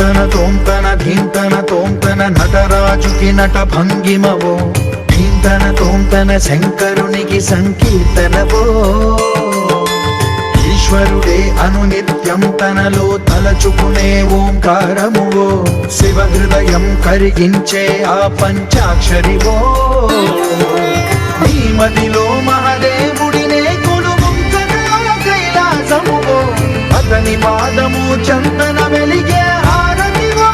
ధీంతన తోంతన ధీంతన తోంతన నటరాజుకి నట భంగిమవో ధీంతన తోంతన శంకరునికి సంకీర్తనవో ఈశ్వరుడే అనునిత్యం తనలో తలచుకునే ఓంకారమువో శివ హృదయం కరిగించే ఆ పంచాక్షరివో నీ మదిలో మహాదేవుడినే కొలువుంకగా కైలాసమువో అతని పాదము చందన వెలిగే హారతివో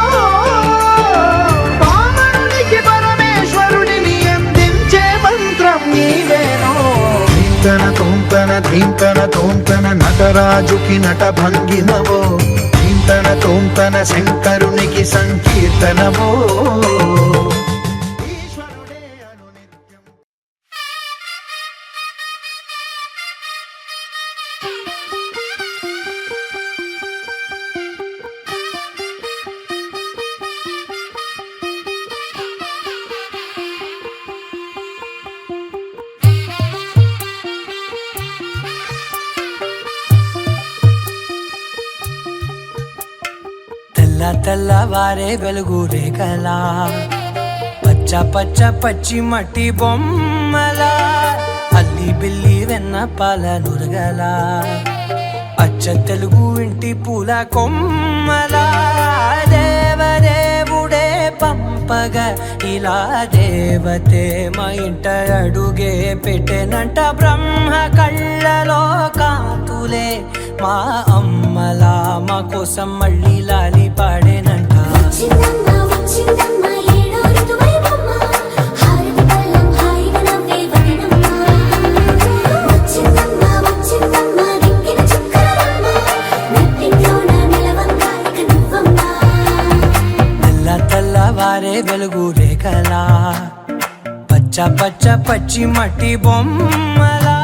పామరునికి పరమేశ్వరుడిని అందించే మంత్రం నీవేనో ధీంతన తోంతన ధీంతన తోంతన నటరాజుకి నట భంగిమవో ధీంతన తోంతన శంకరునికి సంకీర్తనవో తెల్లవారే వెలుగు రేఖలా పచ్చ పచ్చ పచ్చి మట్టి బొమ్మలా అల్లి బిల్లి వెన్న పాల నురగలా అచ్చ తెలుగు ఇంటి పూల కొమ్మలా దేవదేవుడే పంపగా ఇలా దేవతే మా ఇంట అడుగే పెట్టెనంట బ్రహ్మ కళ్ళలో కాంతులే మా అమ్మలా మా కోసం మళ్ళీ లాలి పాడేనంట తెల్లవారే వెలుగు రేఖలా పచ్చ పచ్చ పచ్చి మట్టి బొమ్మలా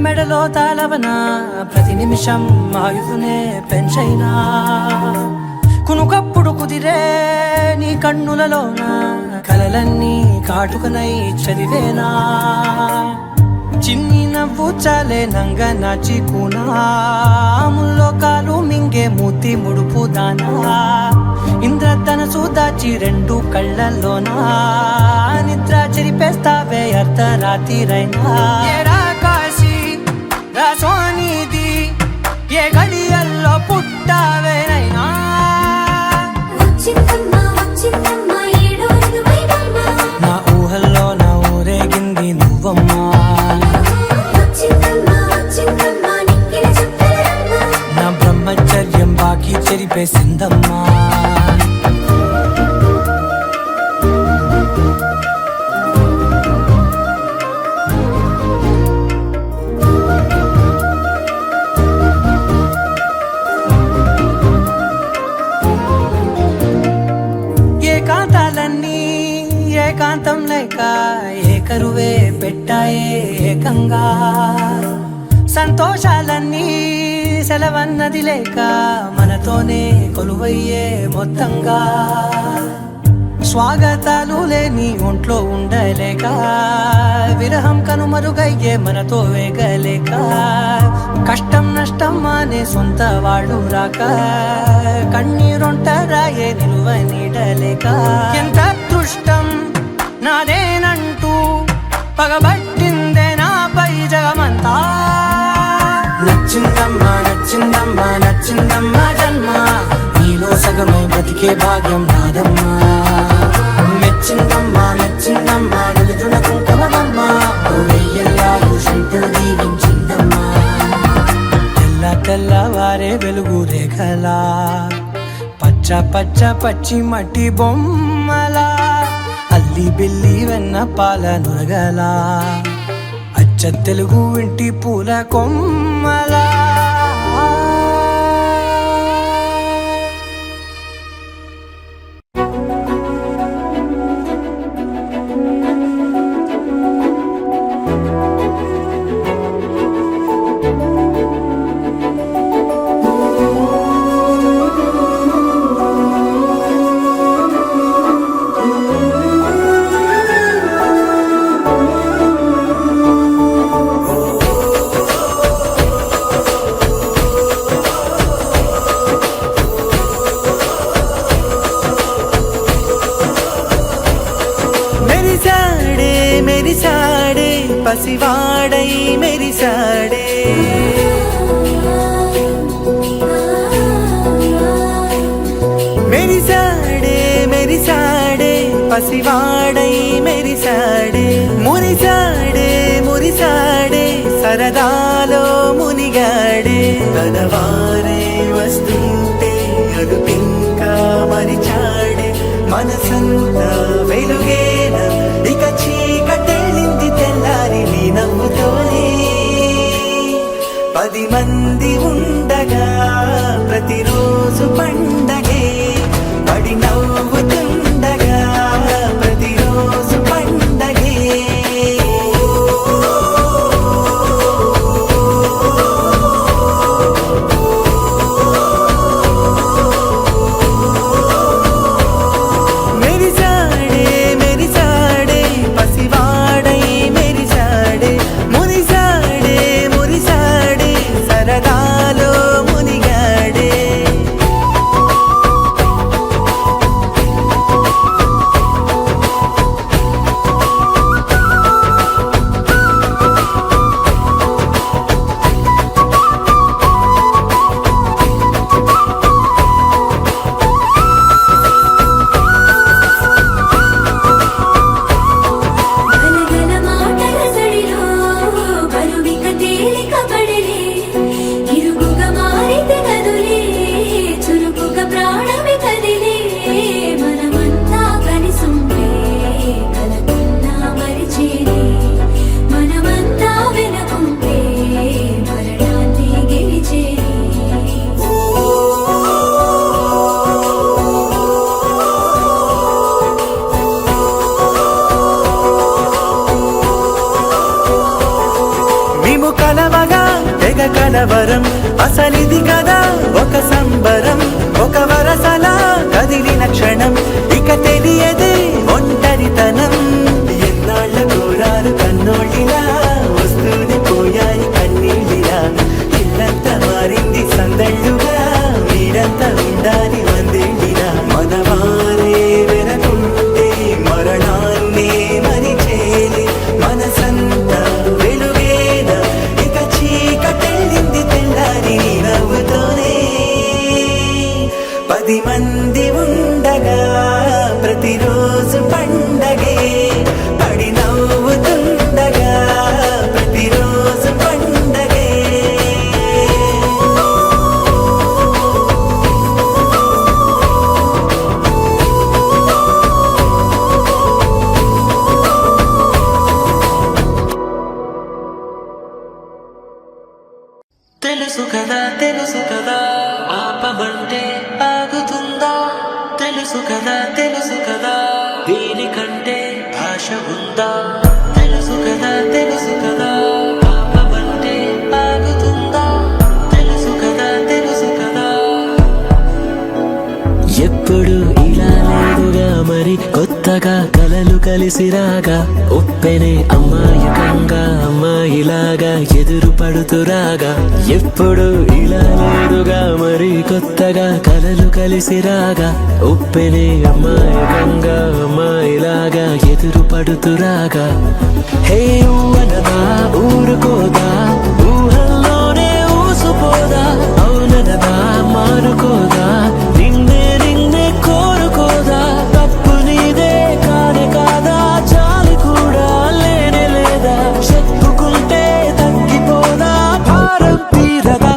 మెడలో తాళవన ప్రతి నిమిషం ఆయుధునే పెంచైనా కునుకప్పుడు కుదిరే నీ కన్నులలోన కలలన్నీ కాటుకనై చదివేనా చిన్ని నవ్వు చాలే నంగ నాచి కూనాముల్లో కాలు మింగే మూతి ముడుపు దానా ఇంద్రధనసు దాచి రెండు కళ్ళల్లోనా నిద్ర చెరిపేస్తావే అర్ధరాత్రిరైనా సోనిది ఏ గడియల్లో పుట్టావేనైనా నా ఊహల్లో నా ఊరేగింది నువ్వమ్మా నా బ్రహ్మచర్యం బాకీ చెరిపేసిందమ్మా ఏకాంతం లేక ఏకరువే పెట్టాయే ఏకంగా సంతోషాలన్నీ సెలవన్నది లేక మనతోనే కొలువయ్యే మొత్తంగా స్వాగతాలు లేని ఒంట్లో ఉండలేక విరహం కనుమరుగయ్యే మనతో వేగలేక కష్టం నష్టం అనే సొంత వాడు రాక కన్నీరొంటరాయే నిలువ నీడలేక ఎంత అదృష్టం నాదేనంటూ పగబట్టిందే నాపై జగమంతా నచ్చిందమ్మా నచ్చిందమ్మా నచ్చిందమ్మా జన్మ నీలో సగమై బ్రతికే భాగ్యం నాదమ్మా మెచ్చిందమ్మా మెచ్చిందమ్మా నిలుతున్న కుంకమమ్మా వెయ్యల్లాలు శంకరు దీవించిందమ్మా తెల్లవారే వెలుగు రేఖలా పచ్చ పచ్చ పచ్చి మట్టి బొమ్మలా అల్లి బిల్లి వెన్న పాల నురగలా అచ్చ తెలుగు ఇంటి పూల కొమ్మలా మెరిసాడే పసివాడై మెరిసాడే మెరిసాడే మెరిసాడే పసివాడై మెరిసాడే మురిసాడే మురిసాడే సరదాలో మునిగాడే తనవారే వస్తుంటే అదుపింకా మరిచాడే మనసంతా వెలుగేన ఇక చీకటెళ్ళింది తెల్లారి నీ నవ్వుతోనే 10 మంది ఉండగా ప్రతిరోజు పండగే పడి నవ్వుతుండగా ప్రతిరోజు పండగే మెరిసాడే మెరిసాడే పసివాడై మెరిసాడే మురిసాడే మురిసాడే సరదాలో మునిగాడే గలగల మాటల సడిలో బరువిక తేలిక పడలే ఇరుకుగా మారితే కదులే చురుకుగా ప్రాణమి కదిలే మనమంతా కలిసుంటే కలకున్నా మరిచేనే మనమంతా వెనకుంటే మరణాన్ని గెలిచేనే మేము కలవగా తెగ కలవరం అసలిది కదా ఒక సంబరం ఒక వరసలా కదిలిన క్షణం ఇక తెలియదే ఒంటరితనం ఎన్నాళ్ళ కోరారు కన్నోళ్ళిలా వస్తూనే పోయాయి కన్నీళ్ళిలా ఇల్లంతా మారింది సందళ్ళుగా మీరంతా ఉండాలి వందేళ్ళిలా మనవారే వెనకుంటే మరణాన్నే మరిచేలి మనసంతా వెలుగేన ఇక చీకటెళ్ళింది తెల్లారి నీ నవ్వుతోనే 10 మంది ఉండగా ప్రతిరోజు పండగే పడి నవ్వుతుండగా ప్రతిరోజు పండగే తెలుసు కదా ఆపమంటే ఆగుతుందా తెలుసు కదా దీనికంటే భాష ఉందా తెలుసు కదా ఆపమంటే ఆగుతుందా తెలుసు కదా ఎప్పుడు ఇలా లేదుగా మరి కొత్తగా కలలు కలిసి రాగా ఉప్పెనే అమ్మాయికంగా అమ్మాయిలాగా ఎదురు పడుతురాగా ఎప్పుడు ఇలా లేదుగా మరి కొత్తగా కలలు కలిసి రాగా ఉప్పెనే అమ్మాయికంగా అమ్మాయిలాగా ఎదురు పడుతురాగా హే ఊవనదా ఊరుకోదా ఊహల్లోనే ఊసుపోదా అవునదా మారుకోదా నిన్నే కోరుకోదా తప్పు నీదే కానే కాదా చాలు కూడా లేనే లేదా చెప్పుకుంటే తగ్గిపోదా భారం తీరదా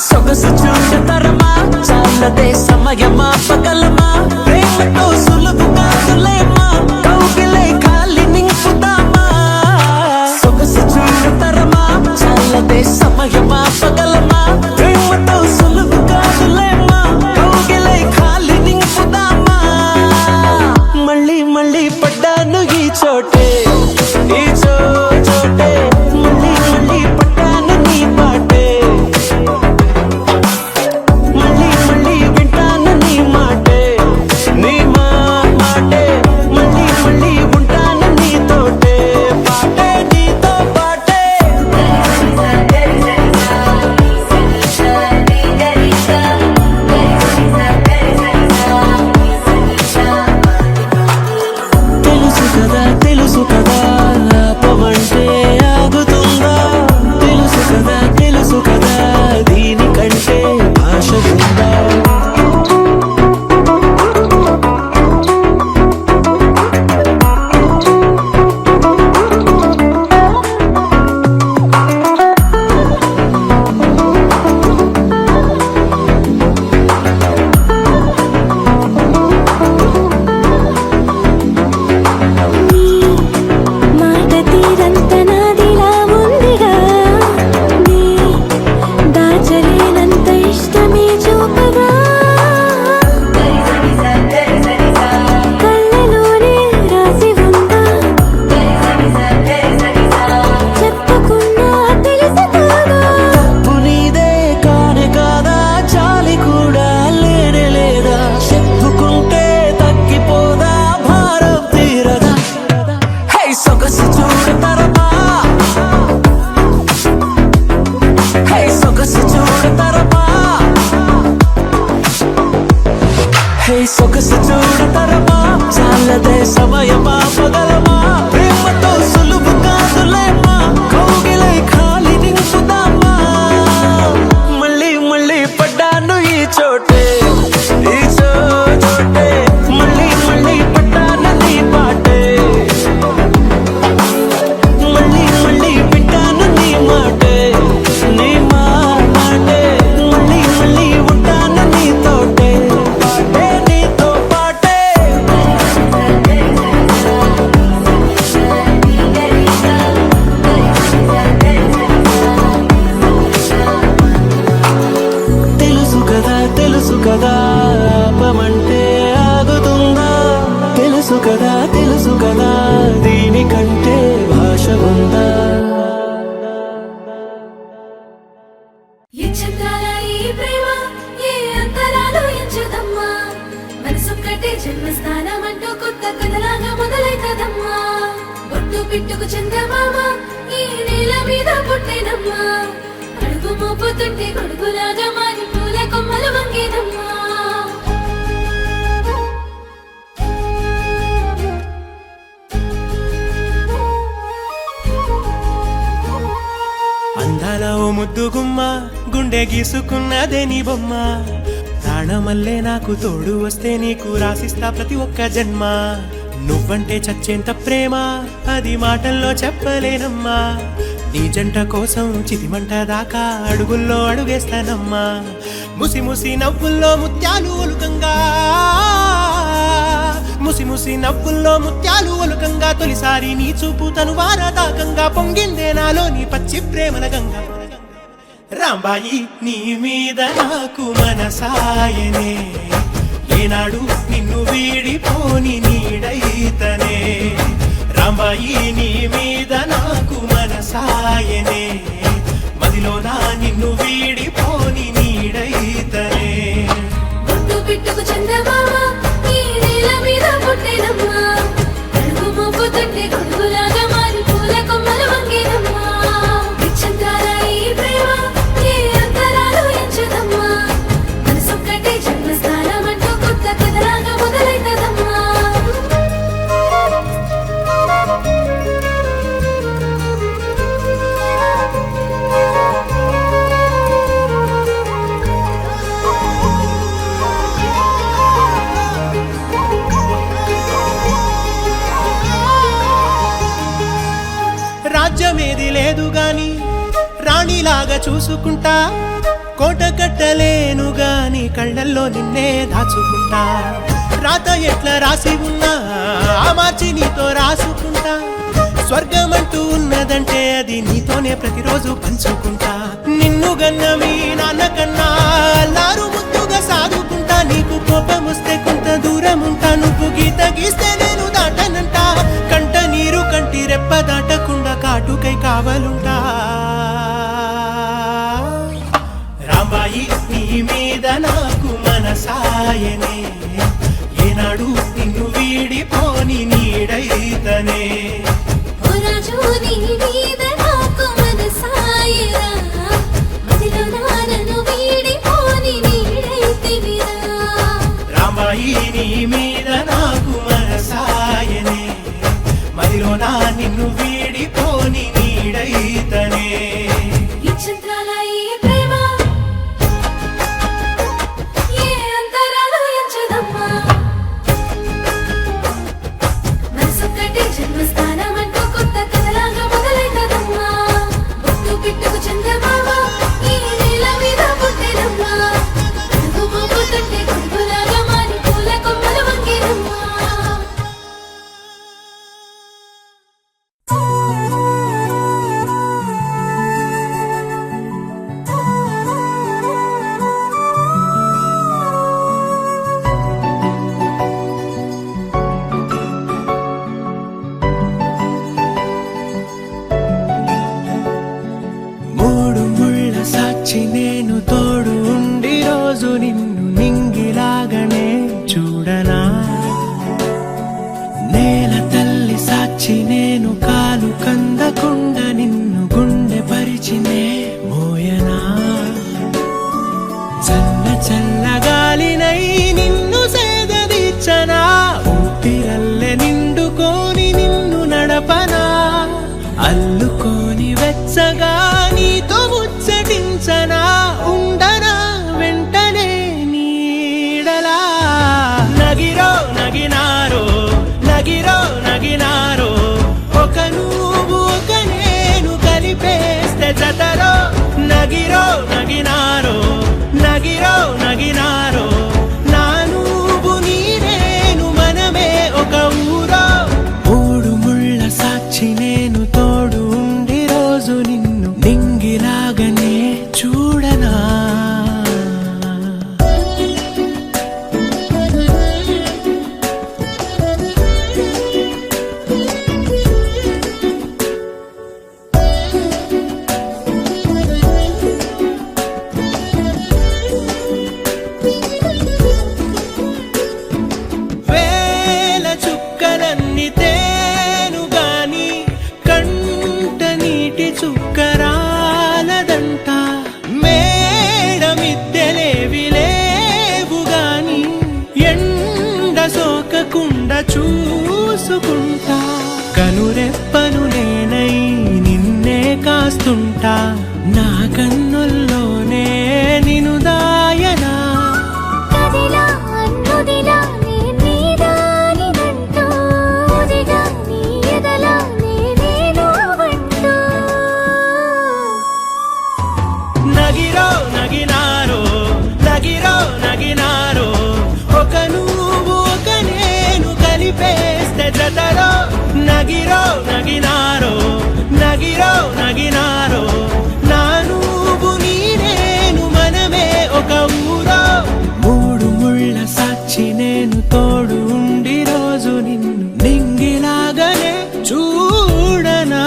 సొగసు చూడతరమా చాలదే సమయమా పగలమా ప్రేమతో సులువు కాదులేమా కౌగిలే ఖాళీ నింపుతామా సొగసు చూడతరమా చాలదే సమయమా పగలమా ప్రేమతో సులువు కాదులేమా కౌగిలే ఖాళీ నింపుతామా మళ్ళీ మళ్ళీ పడ్డాను ఈ చోటే ఈ చోటే మళ్ళీ మళ్ళీ పడ్డాను నీ పాటే మళ్ళీ మళ్ళీ వింటాను నీ మాటే నీ మాటే మళ్ళీ మళ్ళీ ఉంటాను నీతోటే పాటే నీతో పాటే పిట్టుకు చందమామ ఈ నేల మీద పుట్టినమ్మా అడుగు మోపుతుంటే కొడుకులాగా మారి పూల కొమ్మలు వంగేనమ్మా అందాల ఓ ముద్దు గుమ్మ గుండె గీసుకున్నదే నీ బొమ్మ ప్రాణమల్లే నాకు తోడు వస్తే నీకు రాసిస్తా ప్రతి ఒక్క జన్మ నువ్వంటే చచ్చేంత ప్రేమ అది మాటల్లో చెప్పలేనమ్మా నీ జంట కోసం చితిమంట దాకా అడుగుల్లో అడుగేస్తానమ్మా ముసి ముసి నవ్వుల్లో ముత్యాలు ఒలుకంగా ముసి ముసి నవ్వుల్లో ముత్యాలు ఒలుకంగా తొలిసారి నీ చూపు తను వారదాకంగా పొంగిందే నాలో నీ పచ్చి ప్రేమల గంగా రాంబాయి నీ మీద నాకు మనసాయనే ఏనాడు నిన్ను వీడిపోని నీడైతనే రాంబాయి నీ మీద నాకు మనసాయనే మదిలోన నిన్ను వీడిపోని నీడైతనే బొట్టు పిట్టుకు చందమామ ఈ నేల మీద పుట్టినమ్మా అడుగు మోపుతుంటే కొడుకులాగా మారి పూల కొమ్మలు వంగేనమ్మా విచ్ఛిన్నాల ఈ ప్రేమ ఏ అంతరాలు ఎంచదమ్మా మనసొక్కటే జన్మస్థానం అంటూ కొత్త కథలాగా మొదలైతదమ్మా రాజ్యమేది లేదు గాని రాణిలాగా చూసుకుంటా కోట కట్టలేను గాని కళ్ళల్లో నిన్నే దాచుకుంటా రాత ఎట్లా రాసి ఉన్నా ఆ మార్చి నీతో రాసుకుంటా స్వర్గమంటూ ఉన్నదంటే అది నీతోనే ప్రతిరోజు పంచుకుంటా నిన్ను గన్న మీ నాన్న కన్నా అల్లారు ముద్దుగా సాదుకుంటా నీకు కోపం వస్తే కొంత దూరం ఉంటా నువ్వు గీత గీస్తే నేను దాటనంటా కంట నీరు కంటి రెప్ప దాటకుండా కాటుకై కావలుంటా రాంబాయి నీ మీద నాకు మనసాయనే ఏనాడు నిన్ను వీడిపోని నీడైతనే ఓ రాజు నీ మీద నాకు మనసాయరా మదిలో నన్ను వీడిపోని నీడైతివిరా రాంబాయి నీ మీద నాకు మనసాయనే మదిలోన నిన్ను వీడిపోని నీడైతనే విచ్ఛిన్నాల ఈ ప్రేమ ఏ అంతరాలు ఎంచదమ్మా మనసొక్కటే జన్మస్థానం అంటూ కొత్త కథలాగా మొదలైతదమ్మా బొట్టు పిట్టుకు చందమామ ఈ నేల మీద పుట్టినమ్మా అడుగు మోపుతుంటే కొడుకులాగా మారి పూల కొమ్మలు వంగేనమ్మా మూడు ముళ్ళ సాక్షి నేను తోడు ఉండి రోజు నిన్ను నింగిలాగనే చూడనా నేల తల్లి సాక్షి నేను కాలు కందకుండా నిన్ను గుండె పరిచినే మోయనా చల్ల చల్లగాలినై నిన్ను సేదదీర్చనా ఊపిరల్లె నిండుకోని నిన్ను నడపనా అల్లుకోని వెచ్చగా నీతో ముచ్చటించనా ఉండనా వెంటనే నీడలా నగిరో నగినారో నగిరో నగినారో ఒక నువ్వు ఒక నేను కలిపేస్తే జతలో నగిరో నగినారో నగిరో నగినారో నా నువ్వు నీ నేను మనమే ఒక ఊరో మూడు ముళ్ళ సాక్షి నేను తోడు ఉండి రోజు నిన్ను నింగిలాగనే చూడనా వేల చుక్కలన్నీ తేను గాని చేస్తుంటా నా కన్నుల్లోనే నిను దాయనా కదిలా అన్నుదిలా నీ నీదానిదంటూ ఉదిగా నీ ఎదలా నేను వంటూ నగిరో నగినారో నగిరో నగినారో ఒక నువ్వు ఒక నేను కలిపేస్తే జతలో నగిరో నగినారో నగిరో నగినారో నా నువ్వు నీ నేను మనమే ఒక ఊరో మూడు ముళ్ళ సాక్షి నేను తోడు ఉండి రోజు నిన్ను నింగిలాగానే చూడనా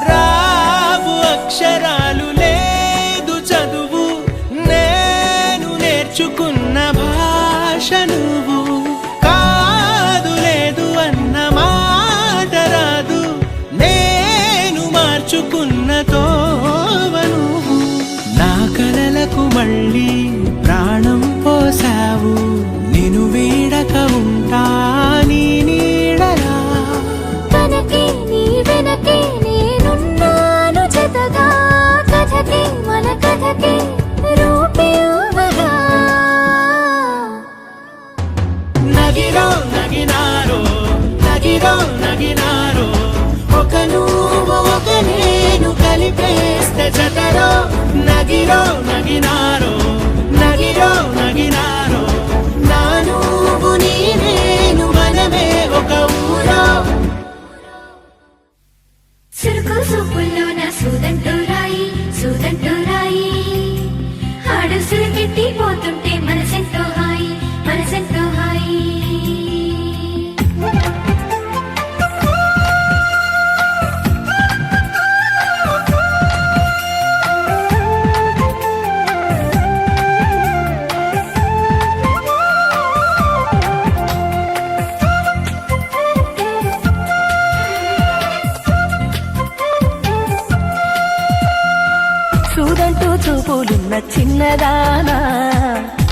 రావు అక్షరాలు లేదు చదువు నేను నేర్చుకున్న భాష నువ్వు కాదు లేదు అన్న మాట రాదు నేను మార్చుకున్న తోవ నువ్వు నా కలలకు మళ్ళీ ప్రాణం పోసావు నిను వీడక ఉంటా నీ నీడలా తనకే నీ వెనకే నేనున్నాను జతగా కథకే మన కథకే రూపేవగా నగిరో నగినారో నగిరో నగినారో ఒక నువ్వు ఒక నేను కలిపేస్తే జతలో నగిరో నగినారో నగిరో నగినారో నా నువ్వు నీ నేను మనమే ఒక ఊరో సురుకు సూపుల్లో నా సూదంటూ రాయి ఆడు సురుకెట్టి పోతుంటే మనసెంతో హాయి మనసెంతో హాయి చూడంటూ చూపులున్న చిన్నదానా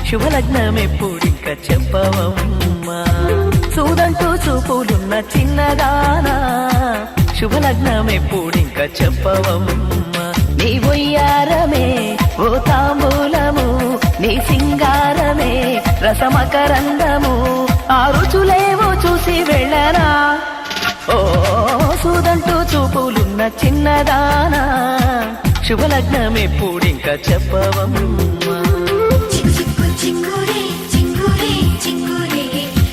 శుభలగ్నం ఎప్పుడింక చెప్పవమ్మా చూడంటూ చూపులున్న చిన్నదానా శుభలగ్నం ఎప్పుడింక చెప్పవమ్మా నీ ఒయ్యారమే ఓ తాంబూలము నీ సింగారమే రసమకరందము ఆ రుచులేవో చూసి వెళ్ళరా ఓ చూడంటూ చూపులున్న చిన్నదానా శుభలగ్నం ఎప్పుడింక చెప్పవమ్మా చిక్కు చిక్కురే చిక్కురే చిక్కురే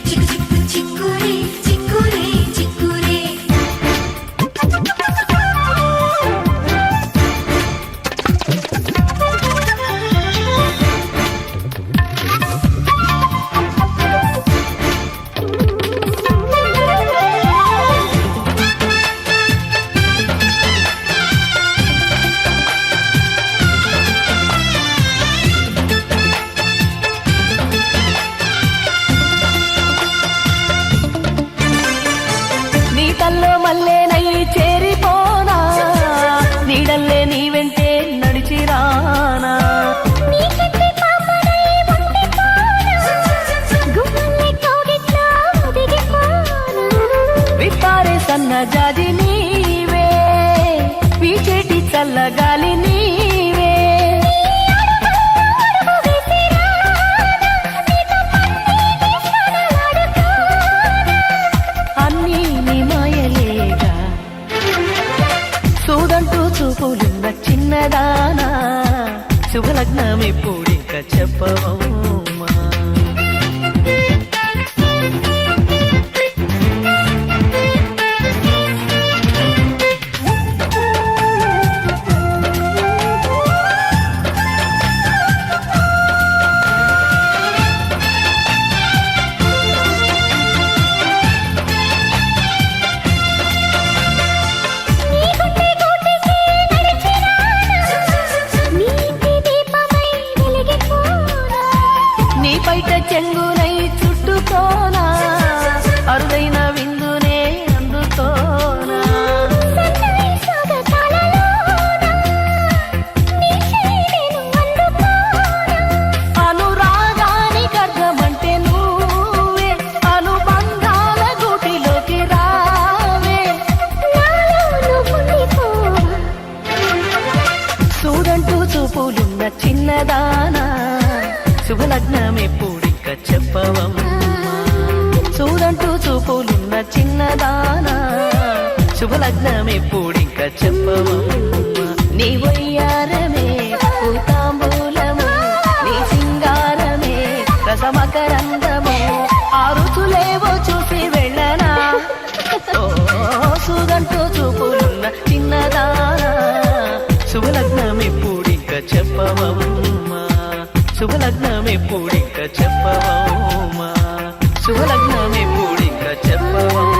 చిక్కు చిక్కురే చిక్కురే చిక్కురే నీటల్లో మల్లే నై చేరిపోనా నీడల్లే నీ వెంటే నడిచిరానా నీకెత్తి పాపనై ఉండిపోనా గుమ్మల్లే కోగిట్లో దిగిపోనా విప్పారే సన్న జాజి నీవే వీచేటి చల్లగాలి నీవే అన్నీ నీ మాయలేగా చూడంటూ చూపులున్న చిన్నదానా శుభలగ్నం ఎప్పుడింక చెప్పవమ్మా నీ చూపులున్న చిన్నదానా శుభలగ్నం ఎప్పుడిక చెప్పవమ్మా చూడంటూ చూపులున్న చిన్నదానా శుభలగ్నం ఎప్పుడిక చెప్పవమ్మా నీ వయ్యారమే పూతాంబూలము నీ సింగారమే రసమకరందము ఆ రుచులేవో చూసి వెళ్ళనా చూడంటూ చూపులున్న చిన్నదానా శుభలగ్నం ఎప్పుడిక చెప్పవమ్మా శుభలగ్నం ఎప్పుడిక చెప్పవమ్మా శుభలగ్నం ఎప్పుడిక చెప్పవమ్మా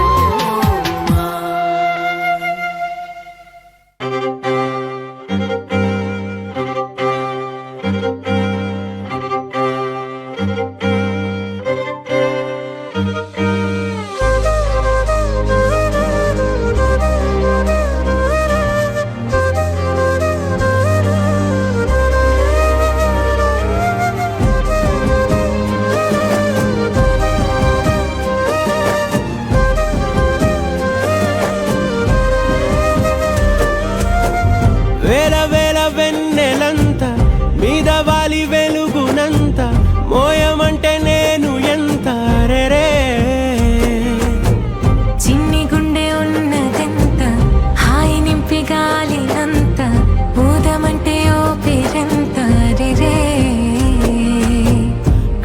వేల వేల వెన్నెలంత మీద వాలి వెలుగునంత మోయమంటే నేను ఎంత రే చిన్ని గుండె ఉన్నదెంత హాయి నింపి గాలి అంత ఊదమంటే ఓ పేరెంత రే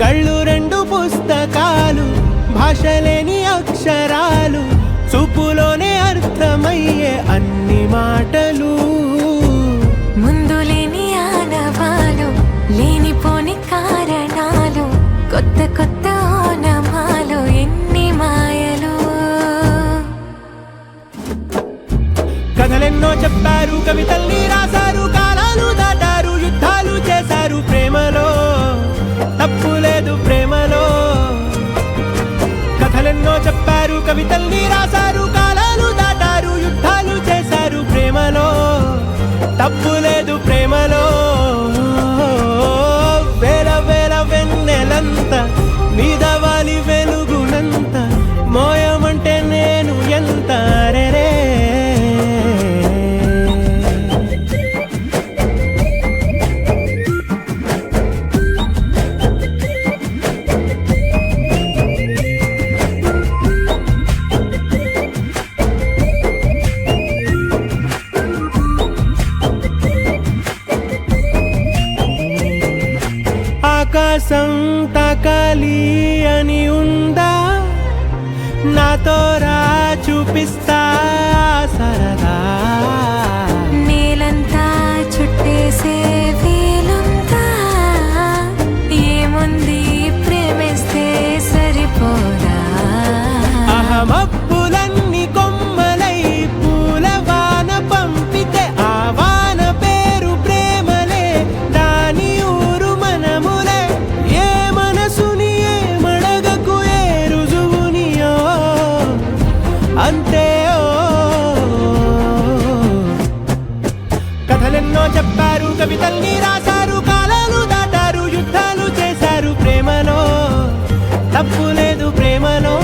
కళ్ళు రెండు పుస్తకాలు భాషలేని అక్షరాలు చూపులోనే అర్థమయ్యే అన్ని మాటలు ముందు లేని ఆనవాలు లేనిపోని కారణాలు కొత్త కొత్త ఓనమాలు ఎన్ని మాయలు కథలెన్నో చెప్పారు కవితల్ని రాశారు కాలాలు దాటారు యుద్ధాలు చేశారు ప్రేమలో తప్పు లేదు ప్రేమలో కథలెన్నో చెప్పారు కవితల్ని రాశారు కాలాలు దాటారు యుద్ధాలు చేశారు ప్రేమలో తప్పు లేదు ప్రేమలో వేల వేల వెన్నెలంత మీద వాలి వెలుగునంత మోయమంటే నేను ఎంత రే ఆకాశం తాకాలి అని ఉందా నాతో రా చూపిస్తా సరదా నేలంతా చుట్టేసే వీలుందా ఏముంది ప్రేమిస్తే సరిపోదా అహమప్పులన్నీ కొమ్మలై పూల వాన పంపితే ఆ వాన పేరు ప్రేమలే దాని ఊరు మనములే ఏ మనసుని ఏ మడగకు ఏ రుజువునియో అంతే కథలెన్నో చెప్పారు కవితల్ని రాశారు కాలాలు దాటారు యుద్ధాలు చేశారు ప్రేమలో తప్పు లేదు ప్రేమలో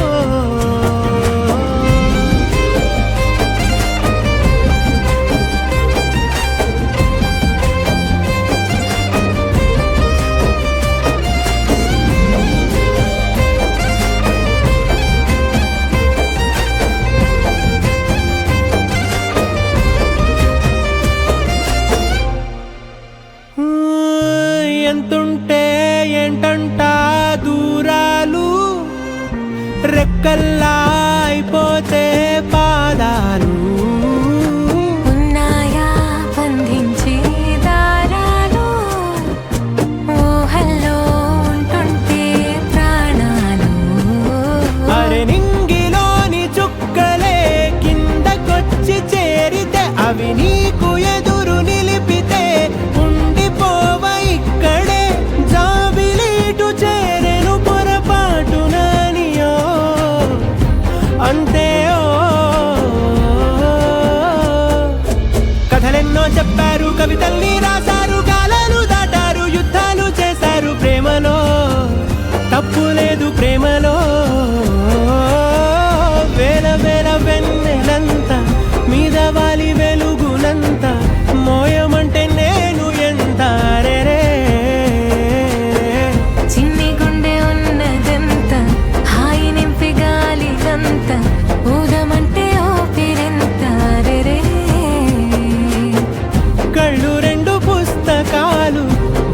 ఎంతుంటే ఏంటంట దూరాలు రెక్కల్లా అయిపోతే పాదాలు ఉన్నాయా బంధించే దారాలు ఊహల్లో ఉంటుంటే ప్రాణాలు అరే నింగిలోని చుక్కలే కిందకొచ్చి చేరితే అవి నీకు ఎదురు నిలిపితే ఉండిపోవ ఇక్కడే జాబిలీటు చేరెను పొరపాటు నానియో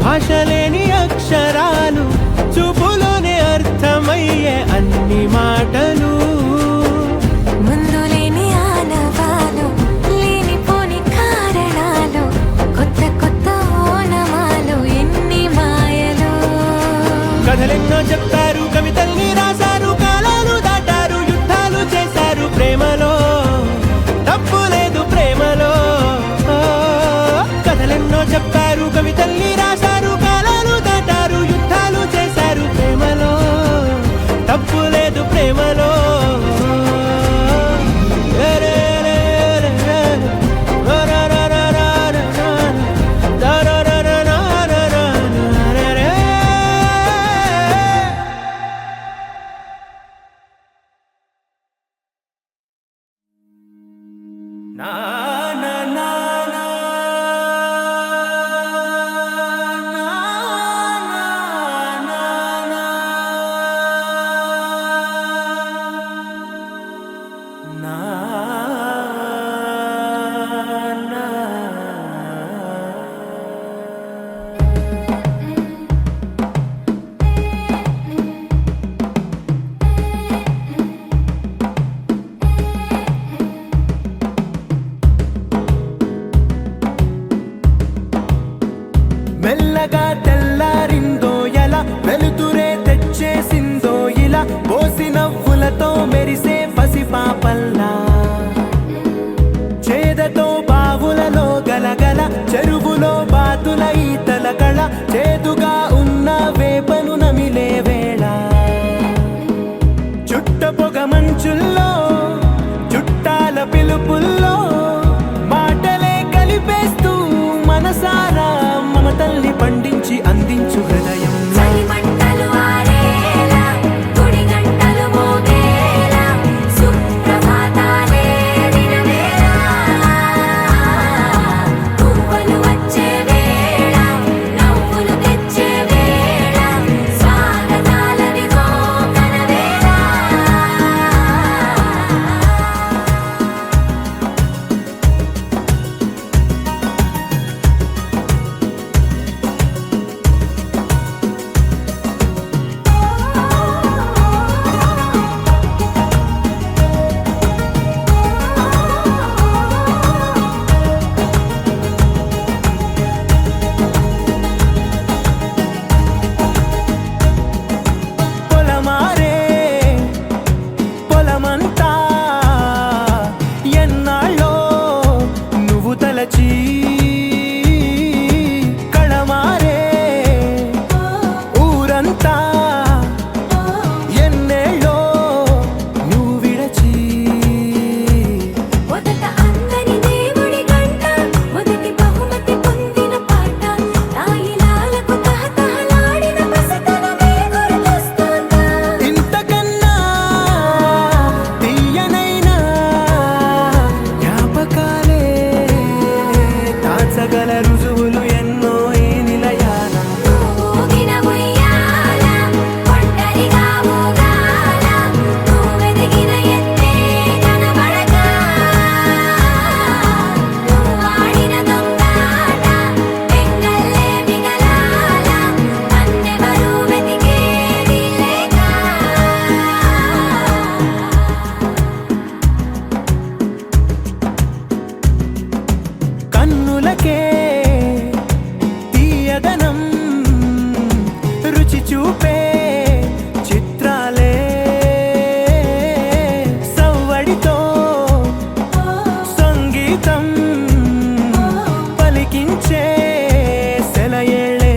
భాషలేని అక్షరాలు చూపులోనే అర్థమయ్యే అన్ని మాటలు ముందు లేని ఆనవాలు లేనిపోని కారణాలు కొత్త కొత్త ఓనమాలు ఎన్ని మాయలు కథలెన్నో చెప్తారు కవితల్ని రాశారు కాలాలు దాటారు యుద్ధాలు చేశారు ప్రేమలో తప్పు లేదు ప్రేమలో కథలెన్నో చెప్తారు కవితల్ని రాశారు కాలాలు దాటారు యుద్ధాలు చేశారు ప్రేమలో తప్పు లేదు ప్రేమలో మెల్లగా తెల్లారిందో ఎలా వెలుతురే తెచ్చేసిందో ఇలా పోసి నవ్వులతో మెరిసే పసిపాపల్లా చేదతో బావులలో గలగల చెరువులో బాతుల ఈతల కళ చేదుగా ఉన్న వేపను నమిలే వేళ చుట్ట పొగ మంచుల్లో చుట్టాల పిలుపుల్లో మాటలే కలిపేస్తూ మనసారా మమతల్ని పండించి అందించు హృదయం చలిమంటలు ఆరేలా గుడి గంటలు మోగేలా సుప్రభాతాలే వినవేళ పువ్వులు వచ్చే వేళ నవ్వులు తెచ్చే వేళ స్వాగతాలనిగో కనవేళ పొలమారే పొలమంతా ఎన్నాళ్ళో నువ్వు తలచి కళమారే ఊరంతా ఎన్నేళ్ళో నువ్వు విడచి మొదట అందని దేవుడి గంట మొదటి బహుమతి పొందిన పాట తాయిలాలకు తహతహలాడిన పసితనమే గుర్తొస్తుందా ఇంతకన్నా తీయనైనా జ్ఞాపకాలే దాచగల రుజువులు ఎన్నో ఈ నిలయాన ఊగిన ఉయ్యాల ఒంటరిగా ఊగాల నువ్వెదిగిన ఎత్తే కనబడక నువ్వాడిన దొంగాట పెంగల్లే మిగలాల నన్నెవరూ వెతికేది లేక కన్నులకే తీయదనం రుచి చూపే చిత్రాలే సవ్వడితో సంగీతం పలికించే సెలయేళే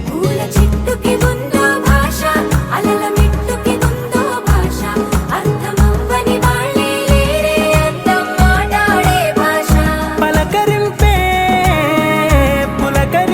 పూల చెట్టుకి ఉందో భాష అలల మిట్టుకి ఉందో భాష అర్థమవ్వని వాళ్ళే లేరే అర్థం మాట్లాడే భాష పలకరింపే పులకరి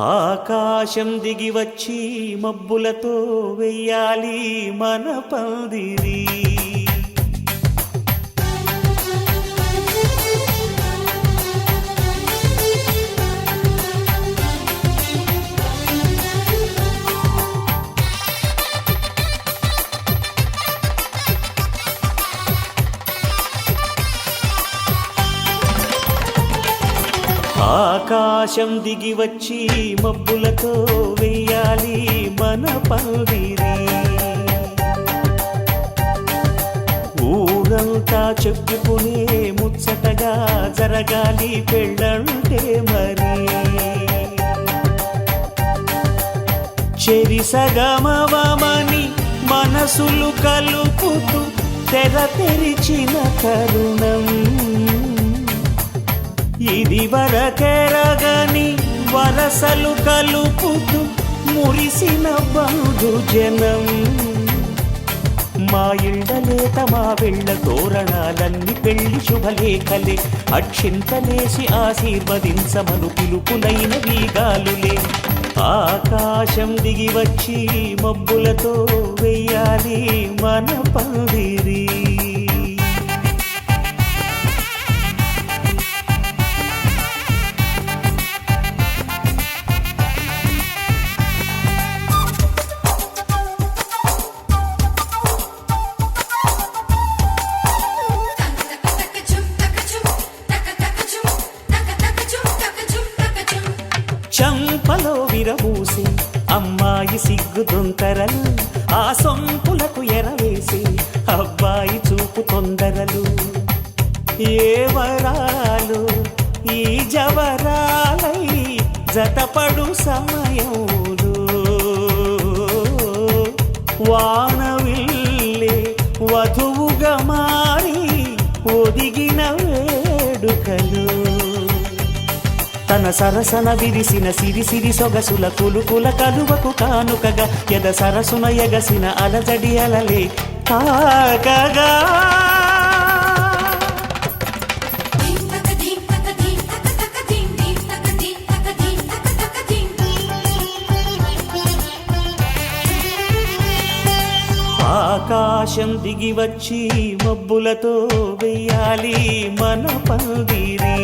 ఆకాశం దిగి వచ్చి మబ్బులతో వెయ్యాలి మన పందిరి. ఆకాశం దిగి వచ్చి మబ్బులతో వెయ్యాలి మన పందిరి. ఊరంతా చెప్పుకునే ముచ్చటగా జరగాలి పెళ్ళంటే మరి. చెరిసగమవమని మనసులు కలుపుతూ తెర తెరిచిన తరుణం. ఇది వరకెరగని వరసలు కలుపుతూ మురిసిన బంధుజనం. మా ఇళ్ళలేత మా వెళ్ళ తోరణాలన్నీ పెళ్లి శుభలేఖలే. అక్షింతలేసి ఆశీర్వదించమను పిలుపులైన వీగాలులే. ఆకాశం దిగి వచ్చి మబ్బులతో వెయ్యాలి మన పందిరి. చంపలో విరబూసి అమ్మాయి సిగ్గు దొంతరలు. ఆ సొంపులకు ఎరవేసి అబ్బాయి చూపు తొందరలు. ఏ వరాలు ఈ జవరాలై జతపడు సమయంలో. వానవిల్లే వధువుగా మారి ఒదిగిన వేడుకలు. తన సరసన విరిసిన సిరిసిరి సొగసుల కులుకుల కలువకు కానుకగా ఎద సరసున ఎగసిన అలజడి అలలే తాకగా. ఆకాశం దిగి వచ్చి మబ్బులతో వెయ్యాలి మన పందిరి.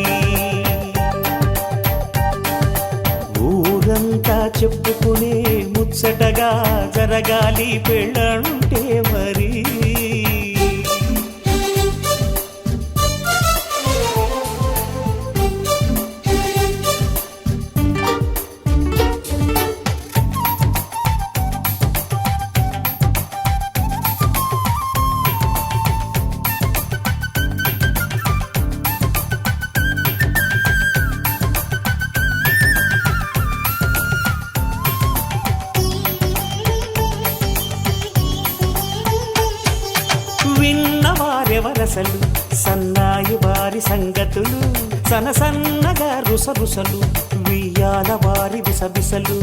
ఊరంతా చెప్పుకునే ముచ్చటగా జరగాలి పెళ్ళంటే మరి. విన్నవారెవరసలు సన్నాయి వారి సంగతులు. సనసన్నగా రుసరుసలు వియ్యాల వారి విసవిసలు.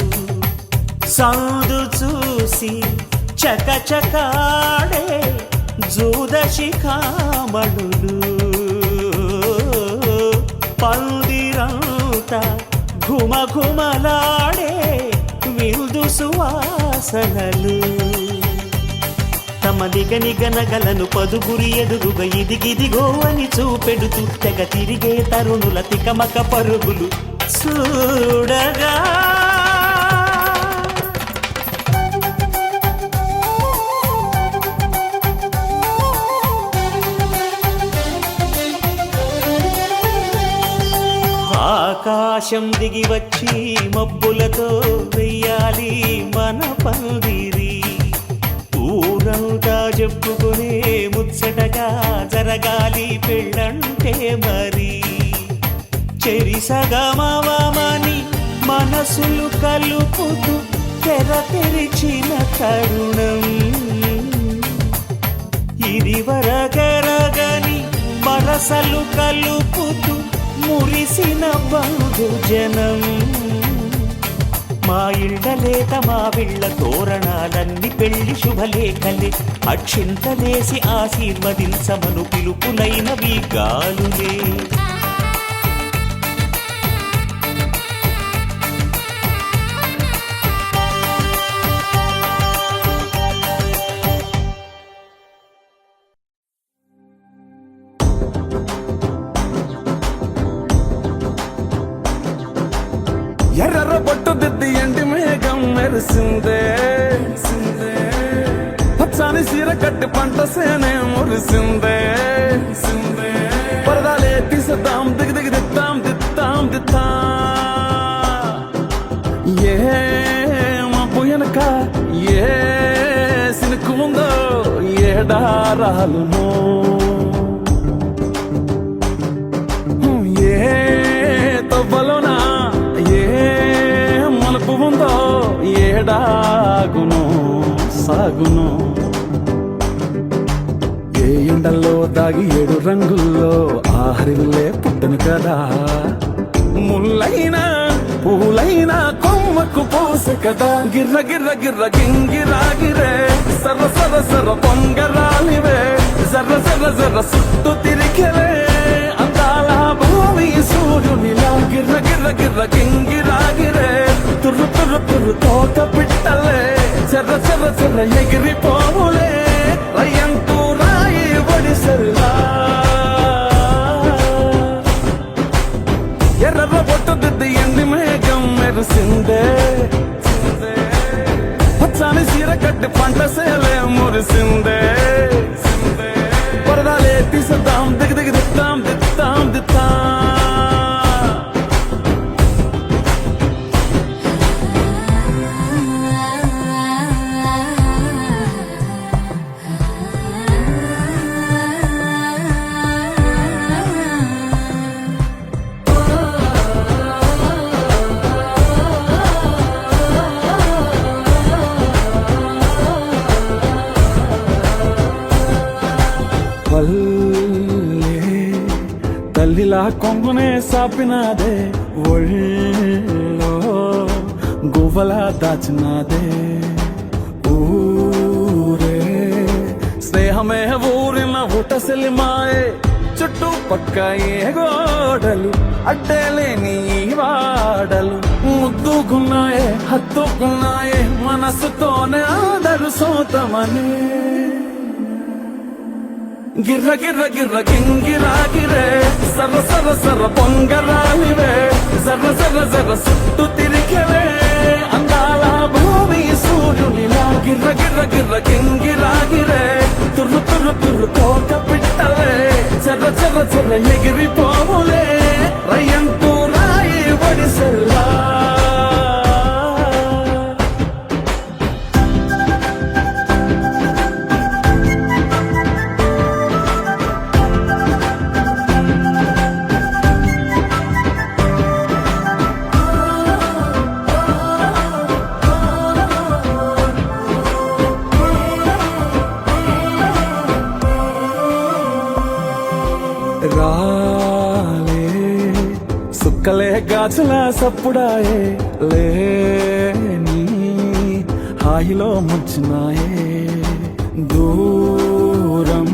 సందు చూసి చకచకాడే జూదశిఖామణులు. పందిరంతా ఘుమఘుమలాడే విందు సువాసనలు. తమ నిగనిగనగలను పదుగురి ఎదురుగా ఇదిగిదిగో అని చూపెడుతూ తెగ తిరిగే తరుణుల తికమక పరుగులు చూడగా. ఆకాశం దిగి వచ్చి మబ్బులతో వెయ్యాలి మన పందిరి. ఊరంతా చెప్పుకునే ముచ్చటగా జరగాలి పెళ్ళంటే మరి. చెరిసగమవమని మనసులు కలుపుతూ తెర తెరిచిన తరుణం. ఇది వరగరగని వరసలు కలుపుతూ మురిసిన బంధుజనం. మా ఇళ్ళలేత మా విళ్ళ తోరణాలన్నీ పెళ్లి శుభలేఖలే. అక్షింతలేసి ఆశీర్వదించమను పిలుపులైనవి గాలులే. ఎర్ర బొట్టు దిద్ది ఎండి మేఘం మెరిసిందే పచ్చాని సీర కట్టి పంట సేనే మురిసిందే పరదాలే తీసేద్దాం దిగి దిగి దిత్తాం దిత్తాం దిత్తా ఏ మబ్బు వెనక ఏ సినుకు ఉందో ఏడారాలును ఏ తవ్వలోనా ఏ మలుపు ఉందో ఏడాగును సాగును ఏ ఎండల్లో దాగి 7 రంగుల్లో ఆహరిల్లే పుట్టను కదా ముల్లైనా పూలైనా కొమ్మకు పోసే కదా గిర్ర గిర్ర గిర్ర గింగిరాగిరే సర్ర సర్ర సర్ర పొంగరాలివే జర్ర జర్ర జర్ర సుట్టు తిరిగలే అందాల భూమి సూర్యునిలా గిర్ర గిర్ర గిర్ర గింగిరాగిరే తుర్రు తుర్రు తుర్రు తోట పిట్టలే చెర్ర చెర్ర చెర్ర ఎగిరిపోవులే రయ్యంటూ రాయి ఒడిసెల్లా ఎర్ర బొట్టు దిద్ది ఎండి మేఘం మెరిసిందే పచ్చాని సీర కట్టి పంట సేలే మురిసిందే పరదాలే తీసేద్దాం దిగి దిగి దిత్తాం దిత్తాం దిత్తా తల్లిలా కొంగునే సాపినాదే ఒళ్ళో గువ్వలా దాచినాదే ఊరే స్నేహమే ఊరిన ఊటసెలిమాయే చుట్టూ పక్క ఏ గోడలు అడ్డేలేని వాడలు ముద్దుకున్నాయే హత్తుకున్నాయే మనసుతోనే ఆదరు సోతమని గిర్ర గిర్ర గిర్ర గింగిరాగిరే సర్ర సర్ర సర్ర పొంగరాలివే జర్ర జర్ర జర్ర సుట్టు తిరిగలే అందాల భూమి సూర్యునిలా గిర్ర గిర్ర గిర్ర గింగిరాగిరే తుర్రు తుర్రు తుర్రు తోట పిట్టలే చెర్ర చెర్ర చెర్ర ఎగిరిపోవులే రయ్యంటూ రాయి ఒడిసెల్లా రాలే సుక్కలే గాజుల సప్పుడాయే లేని హాయిలో ముంచునాయే దూరం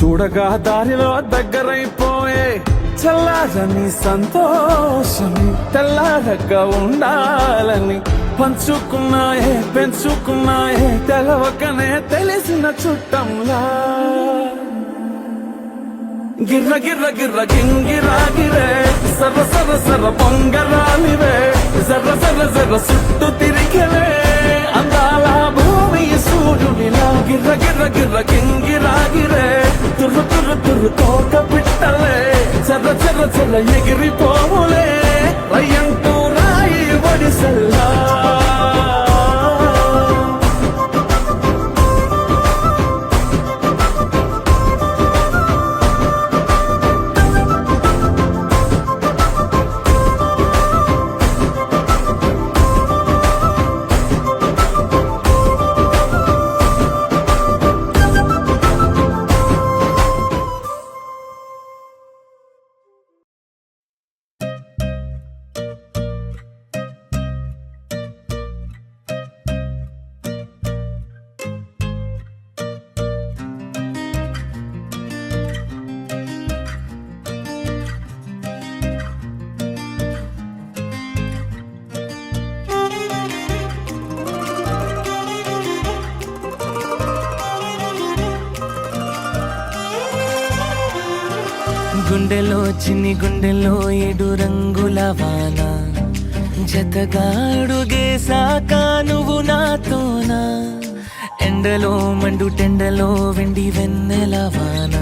చూడగా దారిలో దగ్గరైపోయే చల్లారని సంతోషమి తెల్లారగా ఉండాలని పంచుకున్నాయే పెంచుకున్నాయే తెలవకనే తెలిసిన చుట్టంలా గిర్ర గిర్ర గిర్ర గింగిరాగిరే సర్ర సర్ర సర్ర పొంగరాలివే జర్ర జర్ర జర్ర సుట్టు తిరిగలే అందాల భూమి సూర్యునిలా గిర్ర గిర్ర గిర్ర గింగిరాగిరే తుర్రు తుర్రు తుర్రు తోట పిట్టలే చెర్ర చెర్ర చెర్ర ఎగిరిపోవులే రయ్యంటూ రాయి ఒడిసెల్లా గుండెలో చిన్ని గుండెలో 7 రంగుల వాన జతగాడుగేశాక నువ్వు నాతోనా ఎండలో మండు టెండలో వెండి వెన్నెల వాన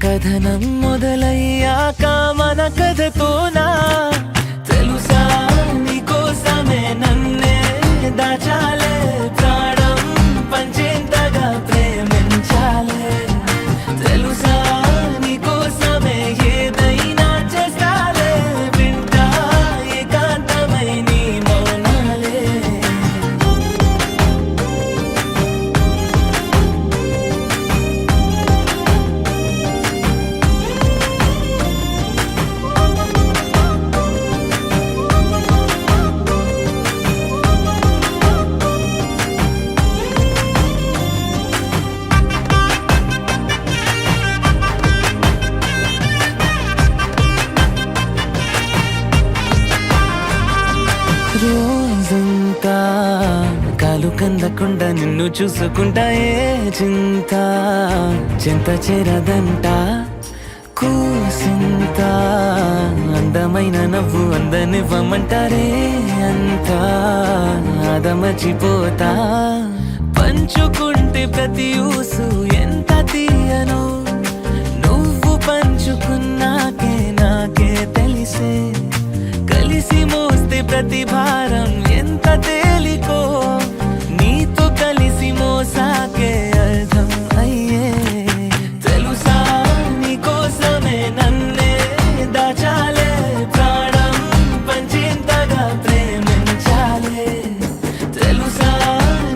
కథనం మొదలయ్యాక మన కథతోనా తెలుసా నీకోసమే నన్నే దాచాలే ప్రాణం పంచేంతగా ప్రేమించాలే తెలుసా నీకోసమే ఏదైనా చేస్తాలే వింటా ఏకాంతమై నీ మౌనాలే రోజంతా కాలు కందకుండా నిన్ను చూసుకుంటా ఏ చింత చింత చేరదంట కూసింత అందమైన నవ్వు అందనివ్వమంటారే అంతా అదమర్చిపోతా పంచుకుంటే ప్రతి ఊసు ఎంత తీయను నువ్వు పంచుకున్నాకే నాకే తెలిసే కలిసి మోస్తే ప్రతి భారం ఎంత తేలికో నీతో కలిసి మోసాకే అర్థం అయ్యే తెలుసా నీకోసమే నన్నే దాచాలే ప్రాణం పంచేంతగా ప్రేమించాలే తెలుసా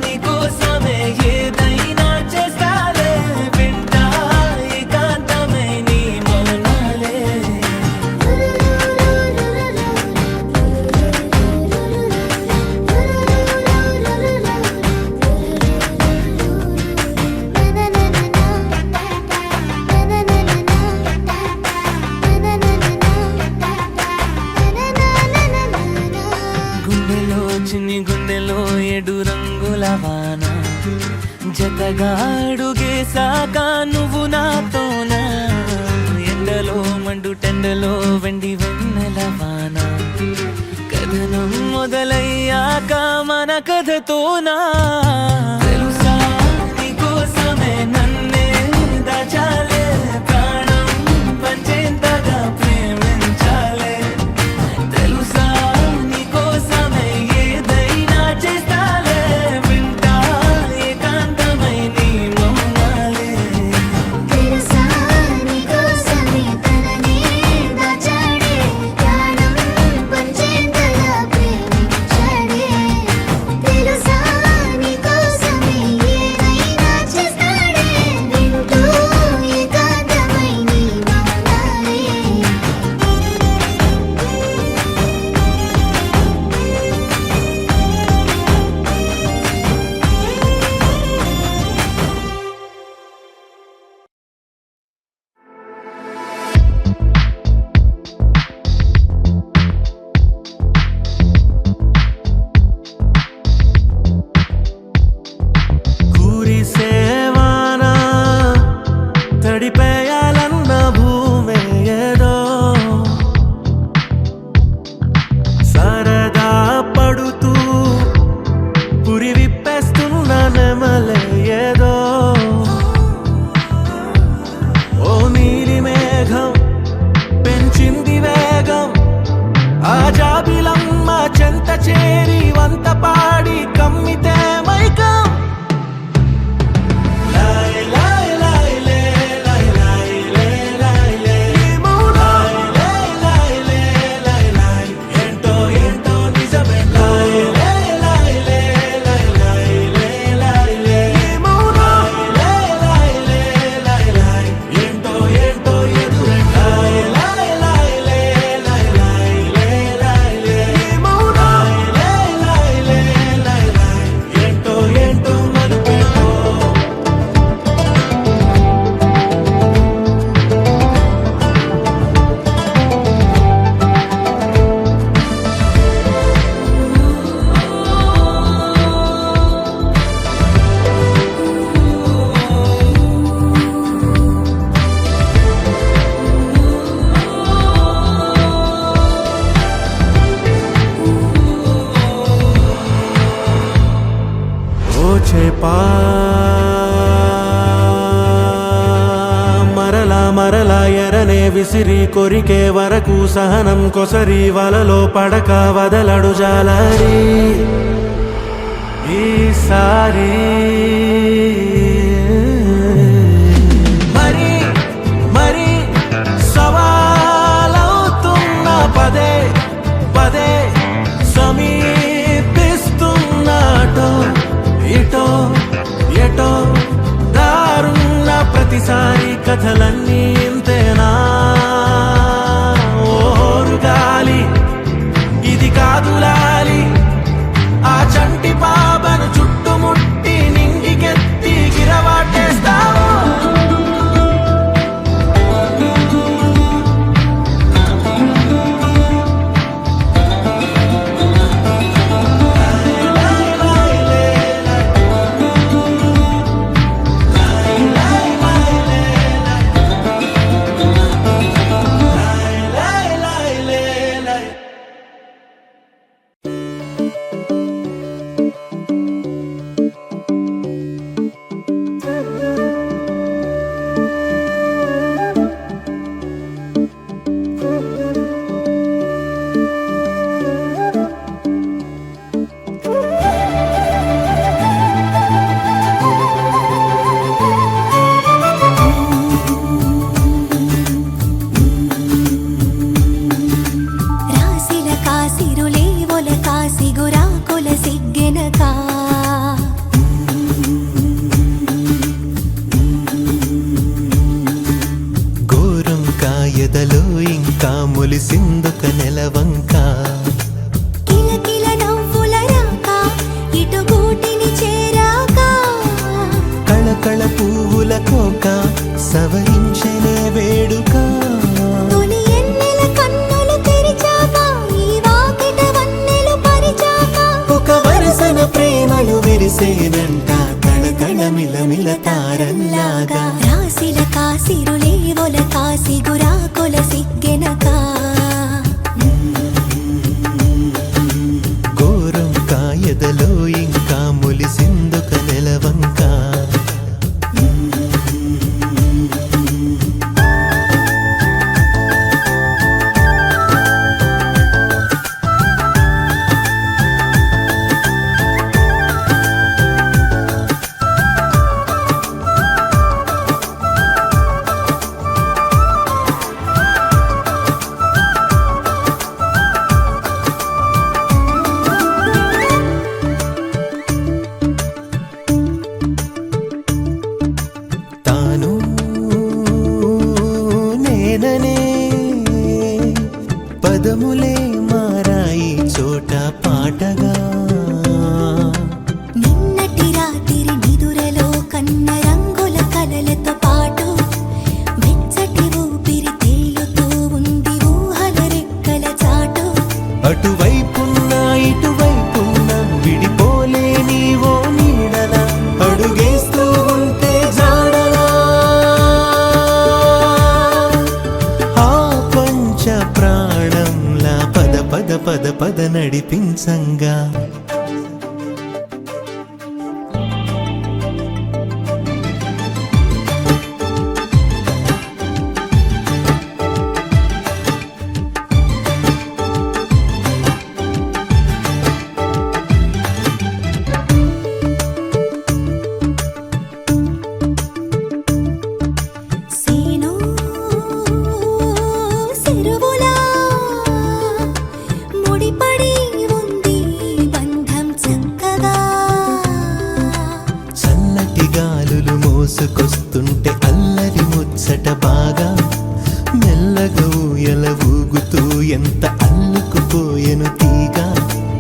నీకోసమే ఏదైనా చేస్తాలే వింటా ఏకాంతమై నీ మౌనాలే గుండెలో చిన్ని గుండెలో ఏడు రంగుల వాన జతగాడుగేశాక నువ్వు నాతోనా ఎండలో మండు టెండలో వెండి వెన్నెల వాన కథనం మొదలయ్యాక మన కథతోనా తెలుసా నీకోసమే నన్నే దాచాలే ప్రాణం పంచేంతగా ప్రేమించాలే తెలుసా నీకోసమే ఏదైనా చేస్తాలే వింటా ఏకాంతమై నీ మౌనాలే తెలుసా నీకోసమే తననే దాచాడే ప్రాణం పంచేంతగా ప్రేమించాడే తెలుసా నీకోసమే విసిరి కొరికే వరకు సహనం కొసరి వలలో పడక వదలడు జాలరి ఈసారి మరి మరి సవాలవుతున్న పదే పదే సమీపిస్తున్నాటో ఇటో ఎటో దారున్న ప్రతిసారి కథలన్నీ ఇంతేనా ఓరు గాలి ఇది కాదులాలి ఆ చంటి బాబను చుట్టుముట్టి నింగికెత్తి గిరవాటేస్తావు రాసిల కాసిరులే ఒల కాసిగురాకుల సిగ్గెనక ఘోరం కాయదలో ఇంకా మొలిసిందొక నెలవంక కిలకిల నవ్వుల రాక ఇటు గూటిని చేరాక కళకళ పువ్వుల కోక సవరించనే వేడుక తొలి ఎన్నెల కన్నులు తెరిచాక ఈ వాకిట వన్నెలు పరిచాక ఒక వరసన ప్రేమలు విరిసేనంట కళకళ మిలమిల తారల్లాగా రాసిల కాసిరులే ఒల కాసిగురాకుల సిగ్గెనక ఘోరం కాయదలో ఇంకా మొలిసిందొక నెలవంక తాను నేననే పదములే మారాయి చోట పాటగా నిన్నటి రాత్రి నిదురలో కన్న రంగుల కలలతో పాటు వెచ్చటి ఊపిరి తేలుతూ ఉంది ఊహల రెక్కల చాటు అటువైపున్నా ఇటువైపున్నా విడిపోలేని ఓ నీడల అడుగేస్తూ ఉంటే జాడలా ఆ పంచ ప్రాణంలా పద పద పద పద నడిపించంగా సేను సెరువులా ముడిపడి ఉంది బంధం చక్కగా చల్లటి గాలులు మోసుకొస్తుంటే అల్లరి ముచ్చట బాగా మెల్లగా ఊయల ఊగుతూ ఎంత అల్లుకుపోయెను తీగ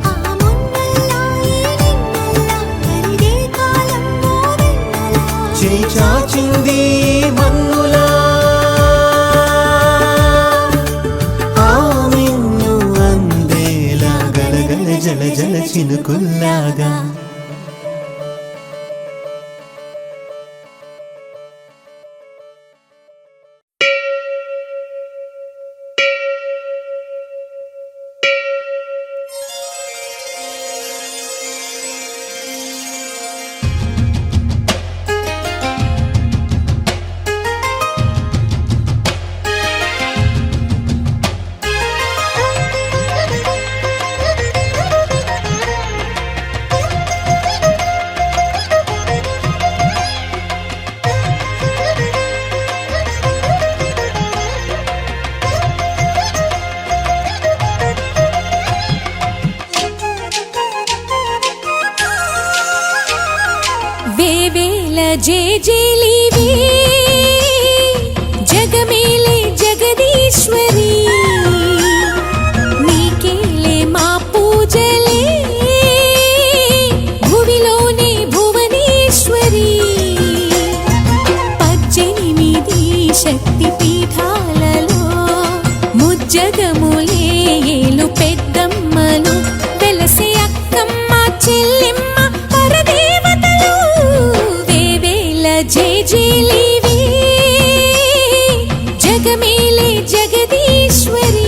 ఆ మొన్నల్లా ఈ నిన్నల్లా కరిగే కాలం ఓ వెన్నెలా చేయి చాచింది మన్నులా ఆ మిన్ను అందేలా గలగల జల జల చినుకుల్లాగా జేజేలివే జగమేలే జగదీశ్వరి నీకేలే మా పూజలే భువిలోనే భువనేశ్వరి 18 శక్తి పీఠాలలో ముజ్జగములే ఏలు పెద్దమ్మలు వెలసే అక్కమ్మ చెల్లెమ్మ పరదేవతలు వేవేల జేజేలివే జగమేలే జగదీశ్వరి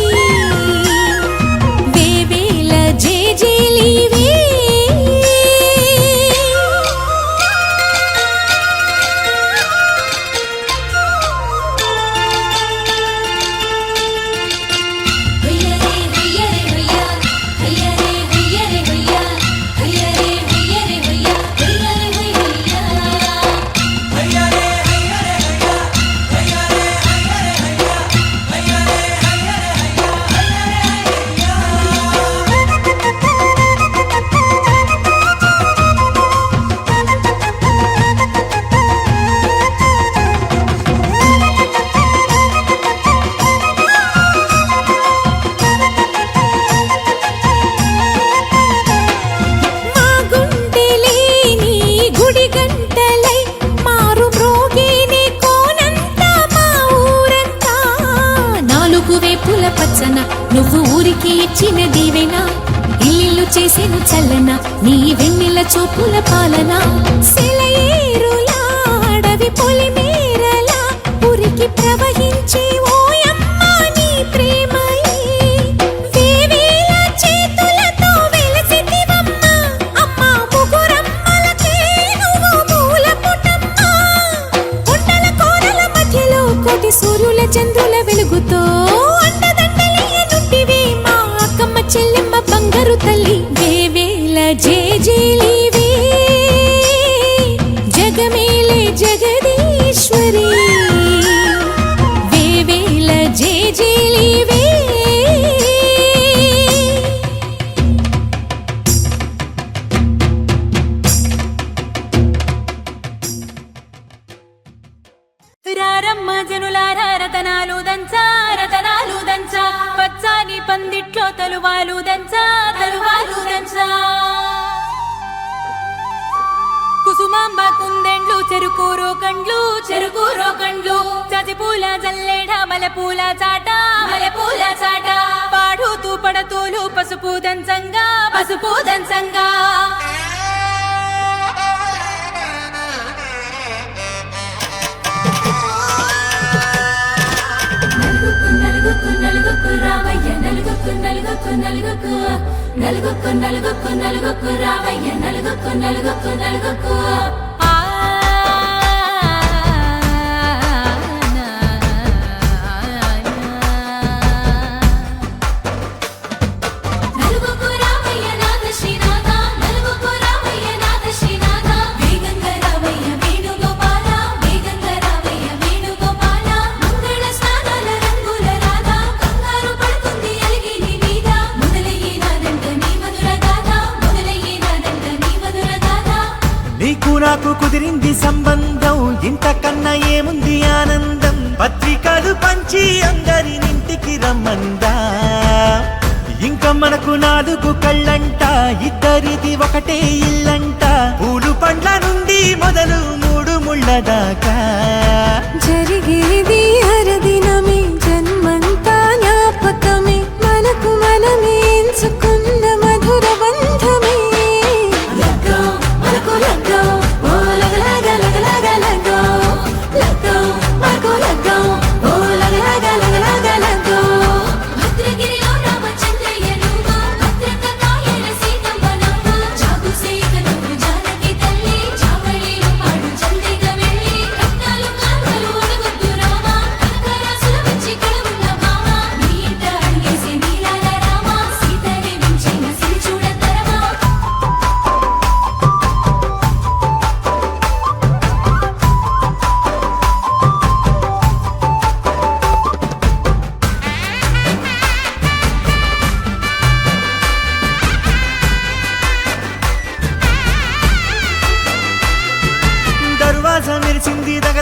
వేవేల జేజేలివే నువ్వు ఊరికి ఇచ్చిన దీవెన ఇల్లు చేసేను చల్లన నీ వెన్నెల చూపుల పాలన సెలయేరులా అడవి పొలిమేరలా ఊరికి ప్రవహించి ఓయమ్మ నీ ప్రేమయే వేవేల చేతులతో వెలసితివమ్మ అమ్మ ముగురమ్మలకే నువ్వు మూలపుటమ్మ కొండల కోరల మధ్యలో కోటి సూర్యుల చంద్రుల వెలుగుతో చెల్లెమ్మ బంగారు తల్లి వేవేల జేజేలివే జగమేలే జగదీశ్వరి వేవేల జేజేలివే రారమ్మ జనులారా రతనాలు దంచా రతనాలు దంచా పచ్చాని పందిట్లో తలువాలు దంచా తలువాలు దంచా కుసుమాంబ కుందెండ్లు చెరుకూరో కండ్లు చజిపూల జల్లేడ మలపూల చాట పాడుతూ పడతూలు పసుపు దంచంగా నలుగుకు రావయ్య నలుగుకు రావయ్య నలుగుకు నాకు కుదిరింది సంబంధం ఇంతకన్నా ఏముంది ఆనందం పత్రికలు పంచి అందరినింటికి రమ్మందా ఇంకా మనకు 4 కళ్ళంట ఇద్దరిది ఒకటే ఇల్లంట పూలు పండ్ల నుండి మొదలు 3 ముళ్ళ దాకా జరిగేది హరదినమే జన్మంతా జ్ఞాపకమే మనకు మనమే ఎంచుకున్న మధుర బంధమే Mama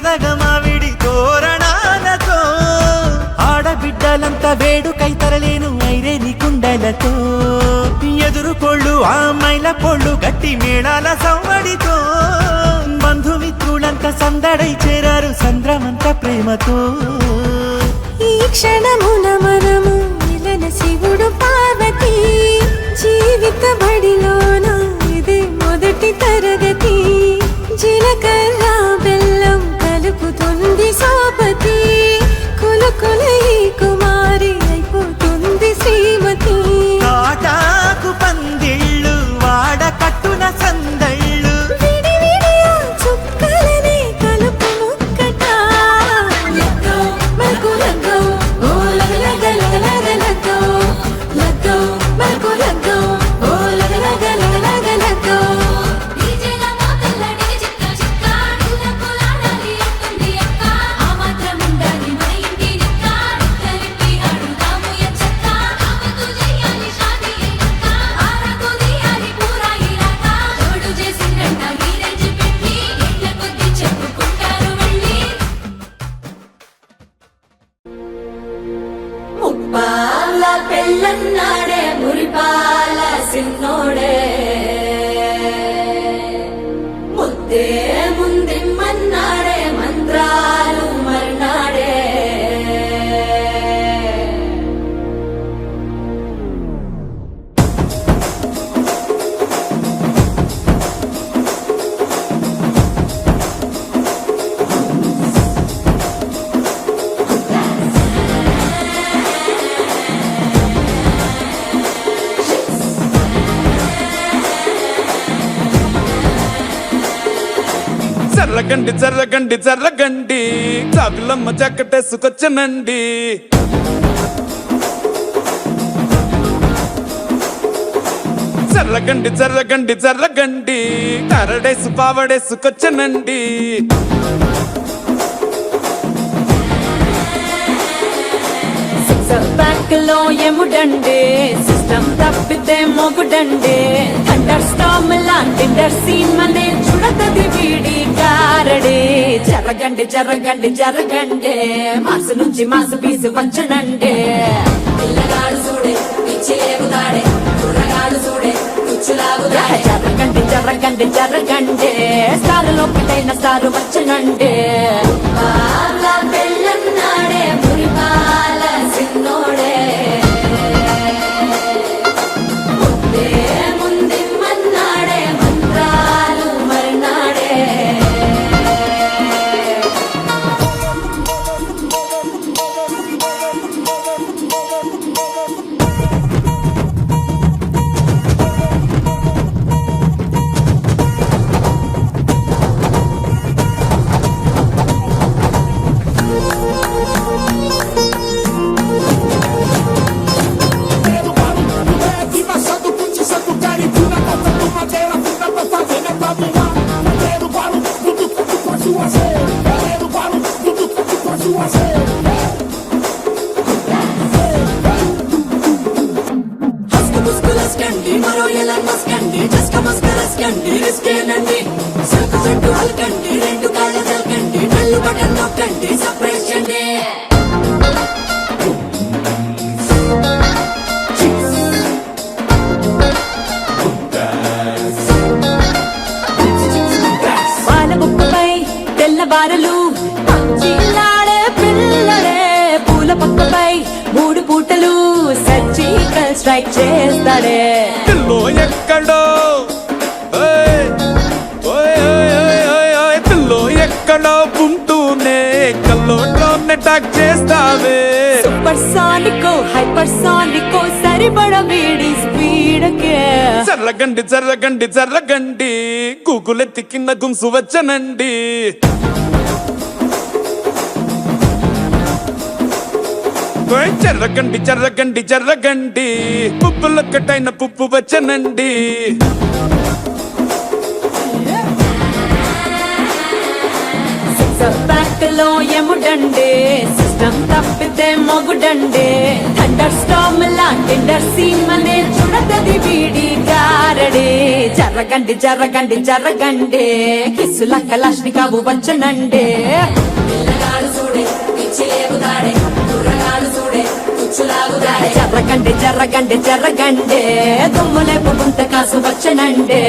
సన్నగా మావిడి తోరణాలతో ఆడబిడ్డలంతా వేడుకై తరలేను ఐరేని కుండలతో ఎదురుకోళ్ళు ఆ మైల పొళ్ళు గట్టి మేళాల సవ్వడితో బంధుమిత్రులంతా సందడై చేరారు సంద్రమంత ప్రేమతో ఈ క్షణమున మనము మిలన శివుడు పార్వతి జీవిత బడిలోన ఇది మొదటి తరగతి జీలకర్ర బెల్లం కలుపుతుంది సోపతి కులుకుల ఈ కుమారి అయిపోతుంది శ్రీమతి కాటాకు పందిళ్ళు వాడ కట్టున సందళ్ళు విడి విడియా చుక్కలనే కలుపు ముక్కట లగ్గో మనకు లగ్గో ఓ లగ లగ లగ లగ లగ్గో లగ్గో మనకు లగ్గో ఓ లగ లగ లగ లగ లగ్గో డీజేల మోతల్లడి చిక్క చిక్క డీలకు లాడాలి అంటుంది అక్క ఆ మాత్రం ఉండాలి మన ఇంటి నిక్క నిక్కలిప్పి ఆడుదాము ఎచ్చక్క ఆపతు చేయాలి షాదీ అయ్యాక ఆరాకు తీయాలి పూరా ఇలాక జోడు చేసిందంట హీరెంచి పెట్టి ఇళ్ళ కొద్ది చెప్పుకుంటారు వెళ్ళి ముప్పాల పెళ్ళన్నాడే మురిపాల సిన్నోడే ముద్దే ముందిమ్మన్నాడే మంత్రాలు మర్నాడే జర్రగండి జర్రగండి జర్రగండి కాకులమ్మ జక్కటేసుకొచ్చనండి జర్రగండి జర్రగండి జర్రగండి కరడేసు పావడేసుకొచ్చనండి బ్యాక్ లో ఎముడండే సిస్టమ్ తప్పితే మొగుడండే థండర్ స్టామ్ లాంటి సీన్ మనే చూడతది వీడి గారడే జరగండి జరగండి జరగండే మాసు నుంచి మాసు పీసు పంచనండే పిల్లగాడు చూడే పిచ్చి లేగుతాడే కుర్రగాడు చూడే కుచ్చులాగుతాడే జరగండి జరగండి జరగండే స్టార్ లోకిటైన స్టార్ వచ్చనండే పాల పెళ్ళన్నాడే మురిపాల సిన్నోడే ముద్దే ముందిమ్మన్నాడే మంత్రాలు మర్నాడే మరో ఎలా మస్కండి జస్క మస్కరస్కండి రిస్కేనండి సరుకు చుట్టూ అలకండి రెండు కాళ్ళ జల్కండి నల్లు బటన్ నొక్కండి సపరేషండి వాన బుక్కపై తెల్లవారలు చిల్లాడే పిల్లడే పూల పక్కపై మూడు పూటలు సర్జికల్ స్ట్రైక్ చేస్తాడే పిల్లో ఎక్కడో ఓయ్ ఓయ్ ఓయ్ ఓయ్ ఓయ్ పిల్లో ఎక్కడో ఉంటూనే కల్లోట్లోనే టాక్ చేస్తావే సూపర్ సానికో హైపర్ సానికో సరిపడ వీడి స్పీడ్కే జర్రగండి జర్రగండి జర్రగండి గూగులెత్తి కింద గుంసు వచ్చనండి ఓయ్ జర్రగండి జర్రగండి జర్రగండి పుప్పులొక్కటైన పుప్పు వచ్చనండి బ్యాక్ లో ఎముడండే సిస్టమ్ తప్పితే మొగుడండే థండర్ స్టామ్ లాంటి సీన్ మనే చూడ పడతది వీడి గారడే జరగండి జరగండి జరగండి కిస్సులక్క లక్ష్మి కాబు వచ్చనండే పిల్లగాడు చూడే పిచ్చిలేగుతాడే కుర్రగాడు చూడే కుచ్చులాగుతాడే జరగండి జరగండి జరగండి దుమ్ములేపు గుంత కాసు వచ్చనండే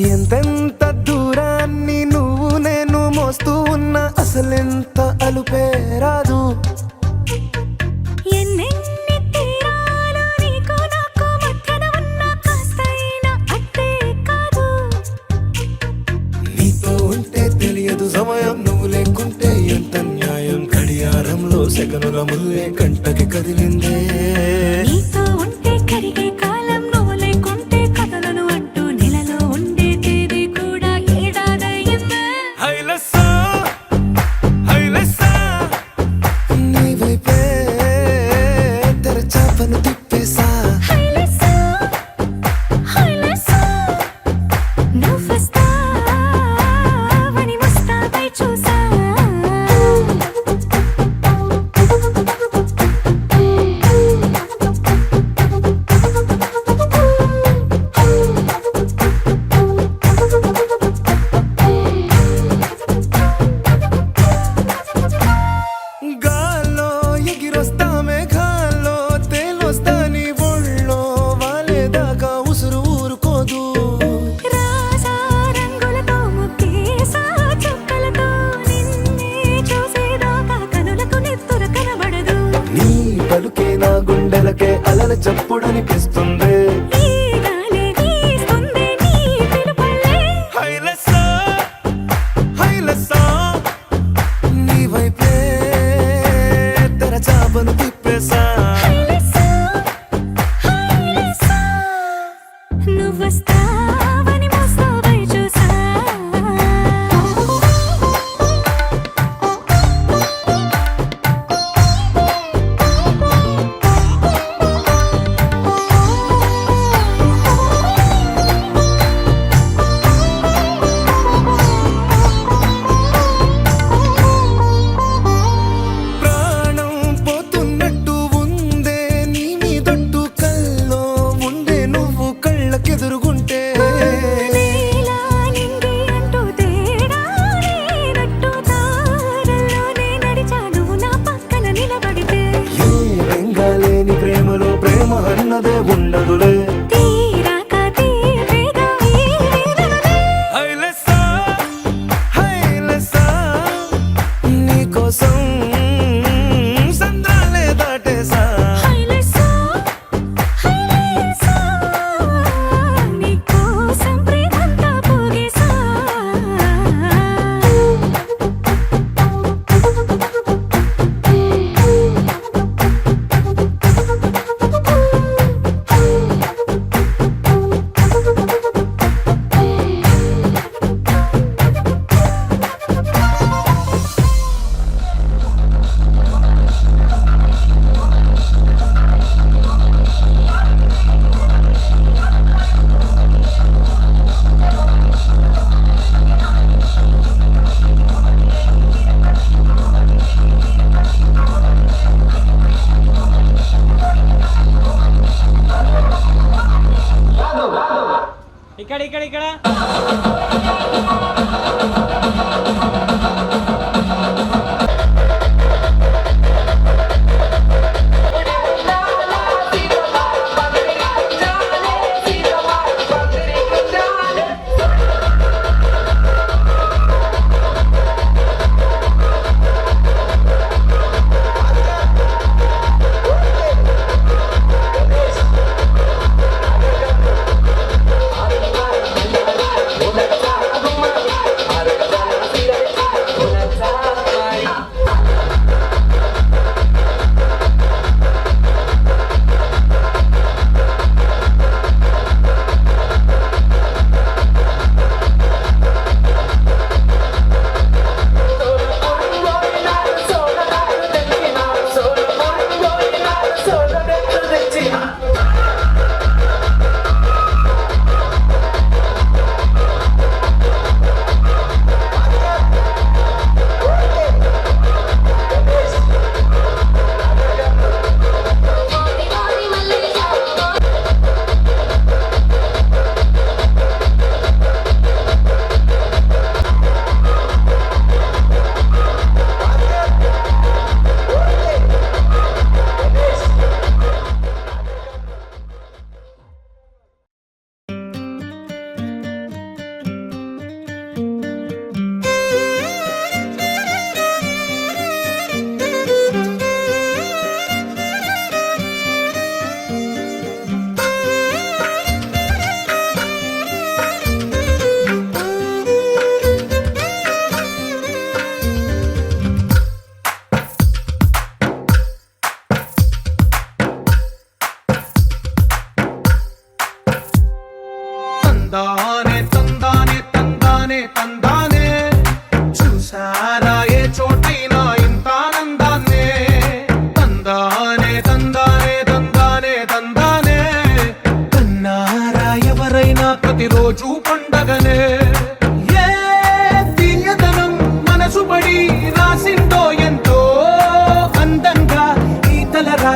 ఎంతెంత దూరాన్ని నువ్వు నేను మోస్తూ ఉన్నా అసలెంత అలుపే రాదు. ఎన్నెన్ని తీరాలు నీకు నాకు మధ్యన ఉన్న కాస్తైనా అట్టే కాదు. నీతో ఉంటే తెలియదు సమయం, నువ్వు లేకుంటే ఎంత న్యాయం. గడియారంలో సెకనుల ముల్లే కంటకి కదిలిందే. నీతో ఉంటే కరిగే కాలం, నువ్వు లేకుంటే కథలను అంటూ నెలలో ఉండే తేదీ కూడా ఏడాదయ్యిందే. హైలెస్సా హైలెస్సా నీ వైపే తెరచాపను తిప్పేసా. హైలెస్సా, హైలెస్సా, నువ్వొస్తావని ముస్తాబై చూసా. గాల్లో ఎగిరొస్తా మేఘాల్లో తేలొస్తా నీ ఒళ్ళో వాలేదాకా ఉసురు ఊరుకోదు. రాజా రంగులతో ముక్కేసా చుక్కలతో నిన్నే చూసేదాకా కనులకు నెత్తుర కనబడదు. నీ పలుకే నా గుండెలకే అలల చప్పుడనిపిస్తుంది. ఈ గాలి వీస్తుంది నీ పిలుపులే. హైలెస్సా హైలెస్సా నీ వైపే తెరచాపను తిప్పేసా. హైలెస్సా, హైలెస్సా, నువ్వొస్తావని ముస్తాబై చూసా. ప్రాణం పోతున్నట్టు ఉందే నీ మీదొట్టు, కల్లో ఉండే నువ్వు కళ్ళకెదురుగుంటే. నీలా నింగి అంటూ తేడా లేనట్టు తారల్లోనే నడిచా నువ్వు నా పక్కన నిలబడితే. ఏ బెంగాలేని ప్రేమలో ప్రేమ అన్నదే ఉండదులే. తీరాక తీరేగా ఈ వేదనలే. హైలెస్సా హైలెస్సా నీకోసం సంద్రాలే దాటేసా. హైలెస్సా, హైలెస్సా, నీకోసం ప్రేమంతా పోగేసా. ఇక్కడ ఇక్కడ ఇక్కడ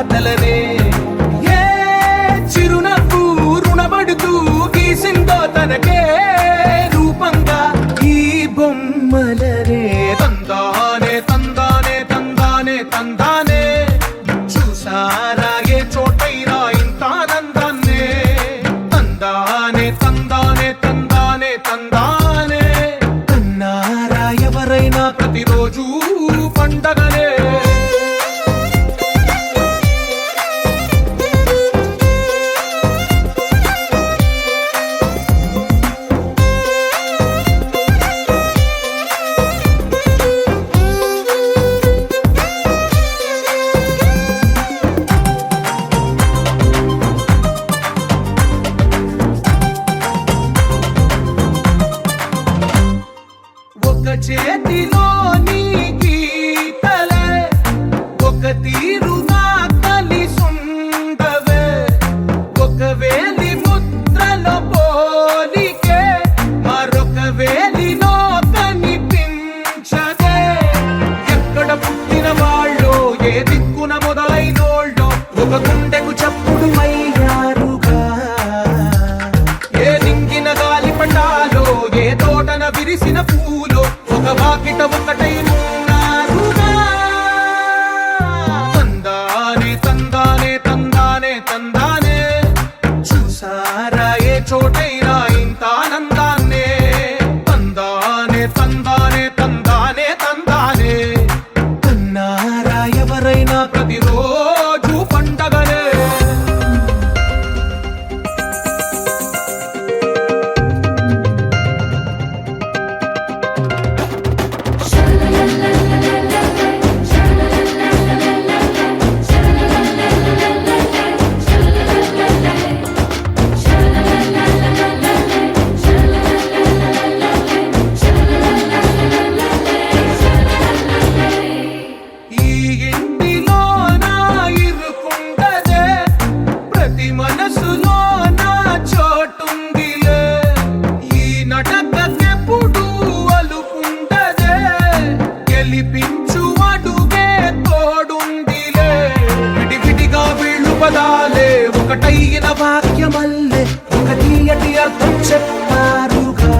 రాతలనే ఏ చిరునవ్వు రుణపడుతూ గీసిందో తనకే రూపంగా ఈ బొమ్మలనే తందానే తందానే తందానే తందానే చూసారా ఏ చోటైనా ఇంత ఆనందాన్నే తందానే తందానే తందానే తందానే కన్నారా ఎవరైనా ప్రతిరోజు పండగనే ఒక చేతిలోని గీతలే ఒక తీరుగా కలిసుండవే ఒక వేలి ముద్రలో పోలికే మరొక వేలిలో కనిపించదే ఎక్కడ పుట్టిన వాళ్ళో ఏ దిక్కున మొదలైనోళ్ళో ఒక గుండెకు చప్పుడు అయ్యారుగా ఏ నింగిన గాలి పటాలో ఏ తోటన విరిసిన పూలో ఒక వాకిట ఒకటై ఉన్నారుగా తందానే తందానే తందానే తందానే చూసారా ఏ చోటైనా ఇంత ఆనందాన్నే తందానే తందానే తందానే తందానే కన్నారా ఎవరైనా ప్రతిరోజు పండగనే ఈ ఇంటిలో నా ఇరుకుండదే ప్రతి మనసులో నా చోటుందిలే ఈ నటకెప్పుడు అలుకుండదే గెలిపించు అడుగే తోడుందిలే విడివిడిగా వీళ్ళు పదాలే ఒకటైన వాక్యమల్లే ఒక తీయటి అర్థం చెప్పారుగా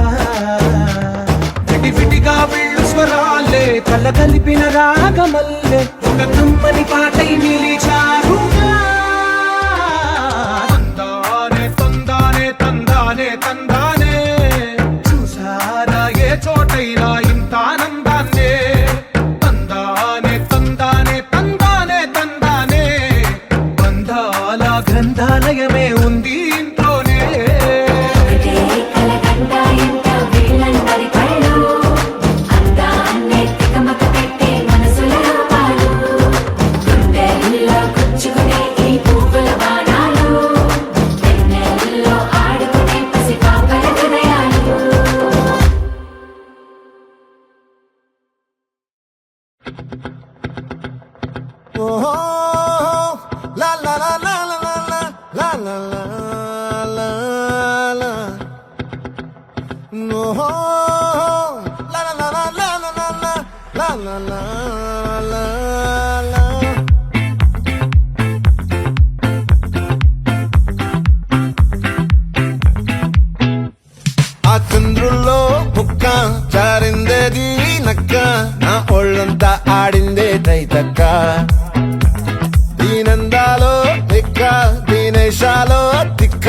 విడివిడిగా వీళ్ళు స్వరాలే కలగలిపిన రాగమల్లే ఒక కమ్మని పాటై నిలిచారుగా తందానే తందానే తందానే తందానే చూసారా ఏ చోటైనా ఇంత ఆనందాన్నే తందానే తందానే తందానే తందానే బంధాల గ్రంథాలయమే ఉంది ఇంట్లోనే ఒకటే కలగంట ఎంత వీళ్ళందరి కళ్ళు అందాన్నే తికమక పెట్టే మనసుల రూపాలు గుండెల్లో గుచ్చుకునే ఈ పువ్వుల బాణాలు వెన్నెల్లో ఆడుకునే పసిపాపల హృదయాలు ఓహో లా లా లా లా లా లా లా లా లా లా ఓహో లా లా లా లా లా లా లా లా లా లా ఆ చంద్రుల్లో బుక్క జారిందేది నక్క నా ఒళ్ళంతా ఆడిందే తైతక్క దీనందాలో తిక్క దీనేశాలో తిక్క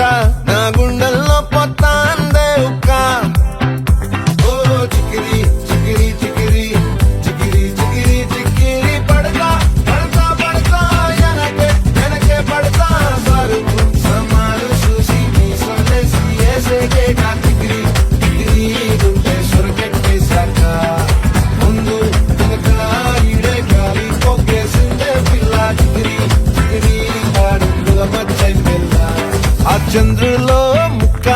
నా గుండెల్లో పొత్తాందే ఉక్క ఓ చికిరి చికిరి చికిరి చికిరి చికిరి చికిరి పడతా పడతా పడతా ఎనకే ఎనకే పడతా సరుకు సమాలు చూసి నీ సొందేసి ఏసేకే కా చికిరి చికిరి గుండె సొరకెట్టేశాక ముందు వెనక ఈడే గాలి పొగ్గేసిందే పిల్ల చికిరి చికిరి ఆడుగుల మచ్చై పిల్ల ఆ చంద్రులో ముక్క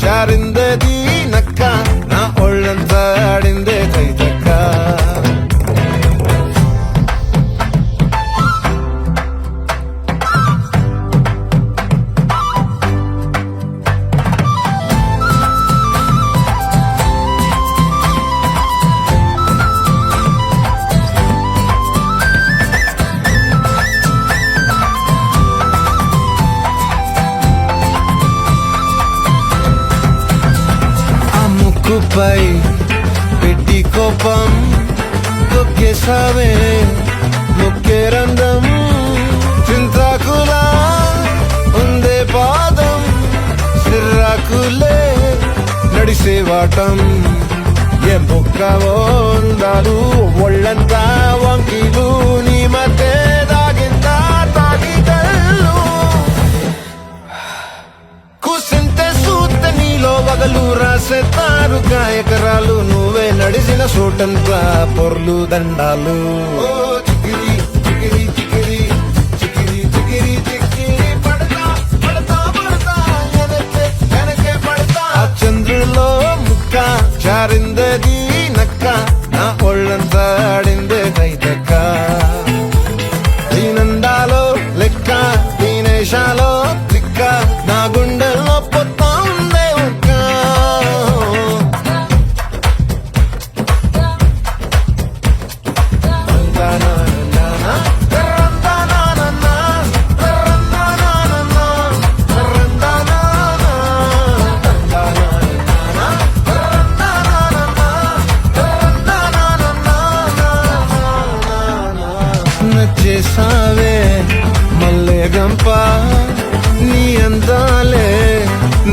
జారిందేది నక్క నా ఒళ్ళంతా ఆడిందే తైతక్క మనసుపై పెట్టి కోపం తొక్కేసావే ముక్కే రంధ్రం చింతాకులా ఉందే పాదం సిర్రాకులే నడిసేవాటం ఏ బొక్కవో ఉండాలు ఒళ్ళంతా వంకీలు నీ మధ్య దాగిందా తాగిదళ్ళు కూసింతే సూత నీలో వగలు రాసేతారు గాయకరాలు నువ్వే నడిసిన చోటంతా పొర్లు దండాలు చికిరి చికిరి చికిరి చికిరి చికిరి చికిరి పడతా పడతా పడతా వెనకే పడతా ఆ చంద్రులో ముక్క జారిందది నక్క నా ఒళ్ళంతా ఆడిందే కైతక్క దీనందాలో లెక్క దీనేశాలో దిక్క నా గుండెల్లో పొత్తా ఉందే ఒక్క నచ్చేసావే మల్లె గంప నీ అందాలే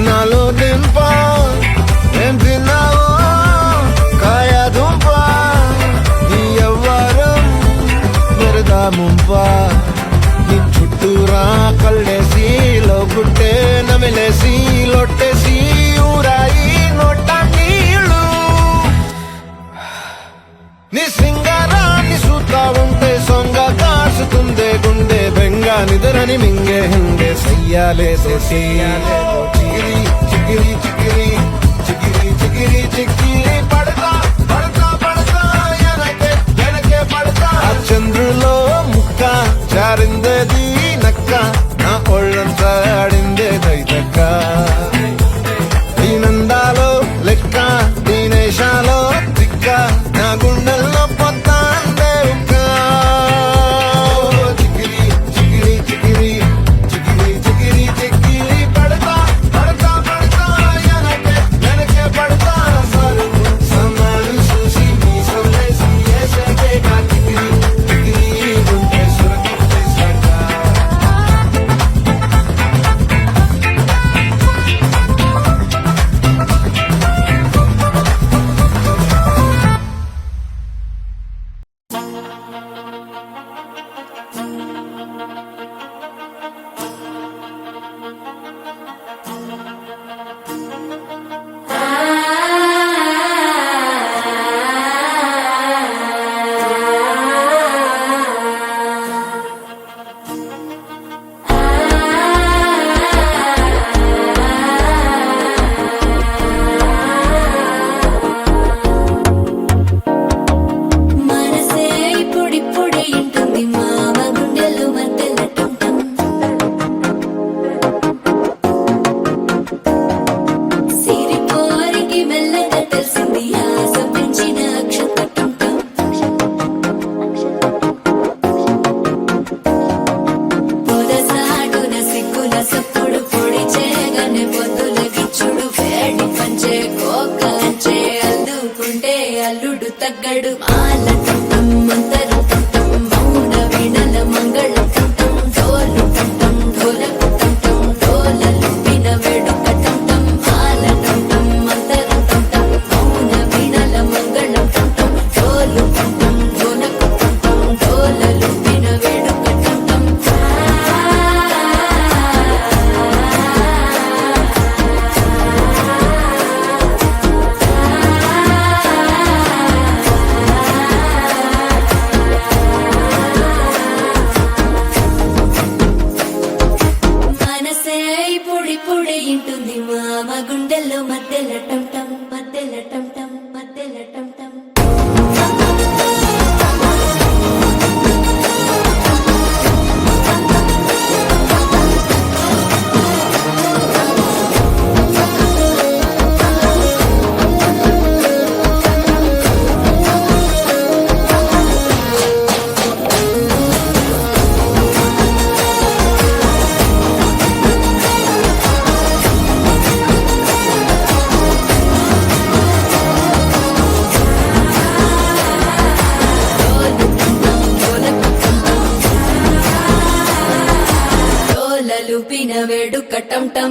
నాలో దింప ఏం తిన్నావో కాయ దుంప నీ ఎవ్వరం వరదా ముంప నీ చుట్టూరా కళ్ళేసి లోగుట్టే నమిలేసి లొట్టేసి ఊరాయి నోట నీళ్ళు నీ సింగారాన్ని చూస్తా ఉంటే సొంగ కాసుకుందే గుండె బెంగ నిదరని మింగే హింగే సయ్యాలే చిగిరి చిగిరి చిగిరి చిగిరి చిగిరి చిగిరి పడతా పడతా పడతా వెనకే పడతా ఆ చంద్రులో ముక్క జారిందది నక్క నా ఒళ్ళంతా ఆడిందే కైతక్క దీనందాలో లెక్క దీనేశాలో దిక్క నా గుండెల్లో పొత్తాందే ఉక్క చికిరి చికిరి చికిరి చికిరి చికిరి చికిరి పడతా పడతా పడతా వెనకే పడతా సన్నాలు చూసి మీ సొల్లేసి ఏసేకే కా చికిరి చికిరి గుండె సురక్షిత మనసే ఇప్పుడిప్పుడే ఇంటుంది మామ గుండెలు మధ్యలటుంటం సిరిపోరికి మెల్లగా తెలిసింది ఆశ పెంచిన అక్షతటుంటం పొదసాటున సిగ్గుల సప్పుడు పొడి చేయగానే పొద్దుల గిచ్చుడు వేడి పంచే కోకలంచే అల్లుకుంటే అల్లుడు తగ్గడు మాల టుంటం మంతరం టుంటం మౌన వీణల మంగళం టుంటం డోలు టుంటం ఢోలకు టుంటం డోలలు విన వేడుక టుంటం మాల టుంటం మంతరం టుంటం మౌన వీణల మంగళం టుంటం డోలు టుంటం ఢోలకు టుంటం డోలలు విన వేడుక టుంటం లూపిన వేడుక టం టం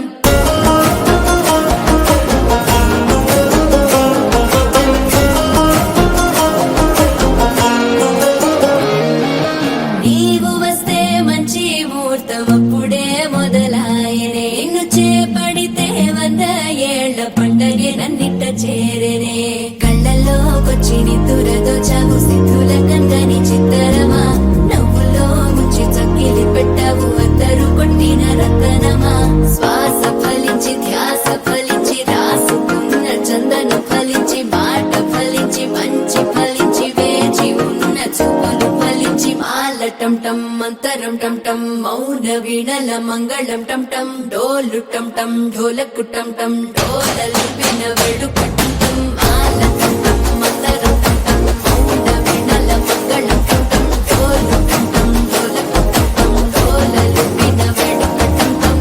నీవు వస్తే మంచి ముహూర్తం అప్పుడే మొదలాయనే నిన్ను చేపడితే 100 ఏళ్ల పండగే నన్నిట్ట చేరేనే కళ్ళల్లోకొచ్చి నిద్దురదో చావు సిద్ధుల కందని చిత్తరమా నవ్వులో ముంచి చక్కిలి పెట్టావు అందరూ కొట్టిన రతనమా శ్వాస ఫలించి ధ్యాస ఫలించి రాసుకున్న చందను ఫలించి మాట ఫలించి మంచి ఫలించి వేచి ఉన్న చూపులు ఫలించి మాల టం టం మంతరం టం టం మౌన వీణల మంగళం టం టం డోలు టం టం ఢోలకు టం టం డోలలు విన వేడుక టం టం మాల టం టం మంతరం టం టం మౌన వీణల మంగళం టం టం డోలు టం టం ఢోలకు టం టం డోలలు విన వేడుక టం టం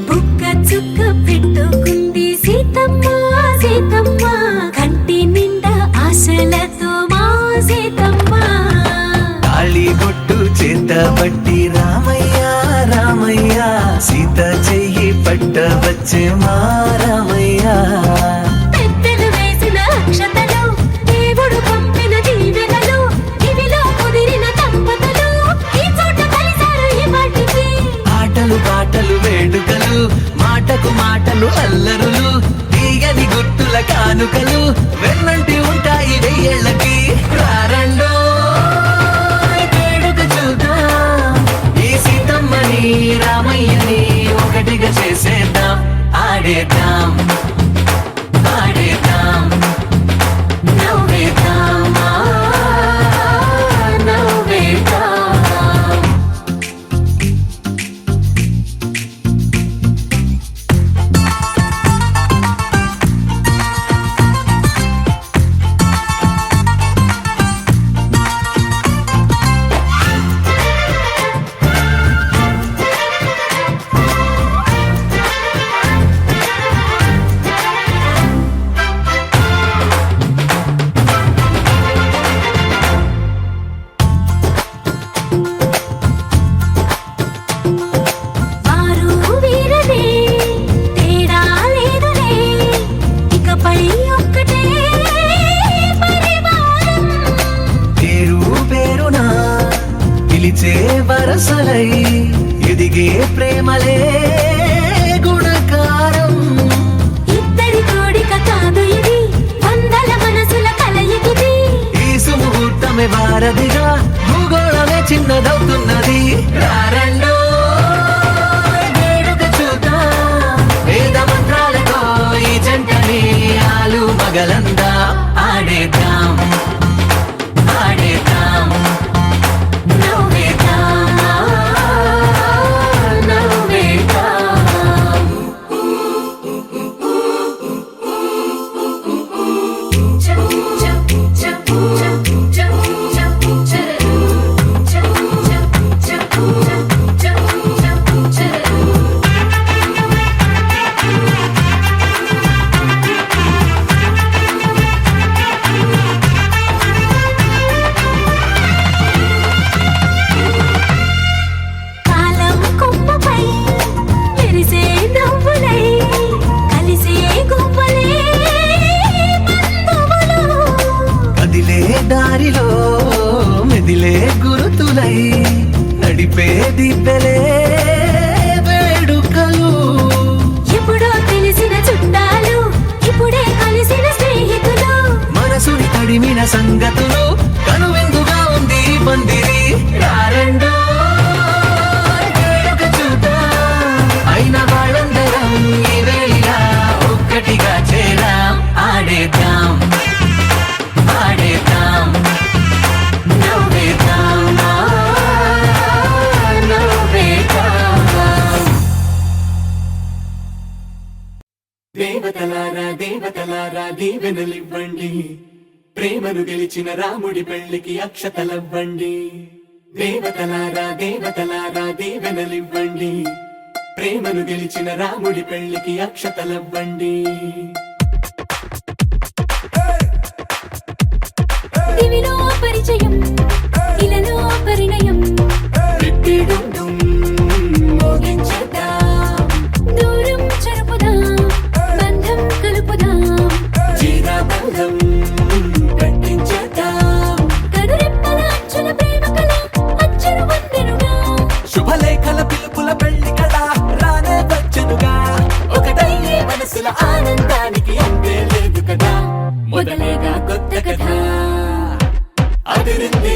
బుక్క చుక్క పెట్టుకుంది సీతమ్మ సీతమ్మ కంటి నిండా ఆశలతో మా సీతమ్మ తాళిబొట్టు చేతబట్టి రామయ్య రామయ్య సీత చెయ్యి పట్ట వచ్చే మా రామయ్య పెద్దలు వేసిన అక్షతలు దేవుడు పంపిన దీవెనలు ఇవిలో కుదిరిన దంపతులు ఈ చోట కలిసారు ఈ వాటికి ఆటలు పాటలు వేడుకలు మాటకు మాటలు అల్లరులు తీయని గుర్తుల కానుకలు వెన్నంటి ఉంటాయి వెయ్యేళ్ళకి రారండో వేడుక చూద్దాం ఈ సీతమ్మని రామయ్యని ఒకటిగా చేసేద్దాం ఆడేద్దాం ఆడేద్దాం నవ్వేద్దాం నవ్వేద్దాం వారు వీరనే తేడా లేదులే ఇకపై ఒక్కటే పరివారం పేరు పేరునా పిలిచే వరసలై ఎదిగే ప్రేమలే గుణకారం ఇద్దరి కోడిక కాదు ఇది వందల మనసుల కలయికిది ఈ సుముహూర్తమే వారధిగా భూగోళమే చిన్నదవుతున్నది రారండో వేడుక చూద్దాం వేద మంత్రాలతో ఈ జంటని ఆలు మగలందా ఆడేద్దాం ఆడేద్దాం నవ్వేద్దాం నవ్వేద్దాం చ చ చ చ చ చ దారిలో మెదిలే గురుతులై నడిపే దిబ్బెలే వేడుకలు ఎప్పుడో తెలిసిన చుట్టాలు ఇప్పుడే కలిసిన స్నేహితులు మనసుని తడిమిన సంగతులు కనువిందుగా ఉంది ఈ పందిరి రారెండో వేడుక చూద్దాం అయిన వాళ్ళందరం ఈ వేళ ఒక్కటిగా చేరాం ఆడేద్దాం ఆడేద్దాం నవ్వేద్దాం నవ్వేద్దాం దేవతలారా దేవతలారా దీవెనలివ్వండి ప్రేమను గెలిచిన రాముడి పెళ్లికి అక్షతలవ్వండి దేవతలారా దేవతలారా దీవెనలివ్వండి ప్రేమను గెలిచిన రాముడి పెళ్లికి అక్షతలవ్వండి దివిలో పరిచయం ఇలలో పరిణయం రిట్టిడుండుం మోగించేద్దాం దూరం చెరుపుదాం బంధం కలుపుదాం జీరాబంధం కట్టించేద్దాం కనురెప్పల అచ్చుల ప్రేమ కళ అచ్చరు వందెనుగా శుభలేఖల పిలుపుల పెళ్లి కళ రానే వచ్చనుగా ఒకటయ్యే మనసుల ఆనందానికి అంతే లేదు కదా మొదలేగా కొత్త కథ అదిరింది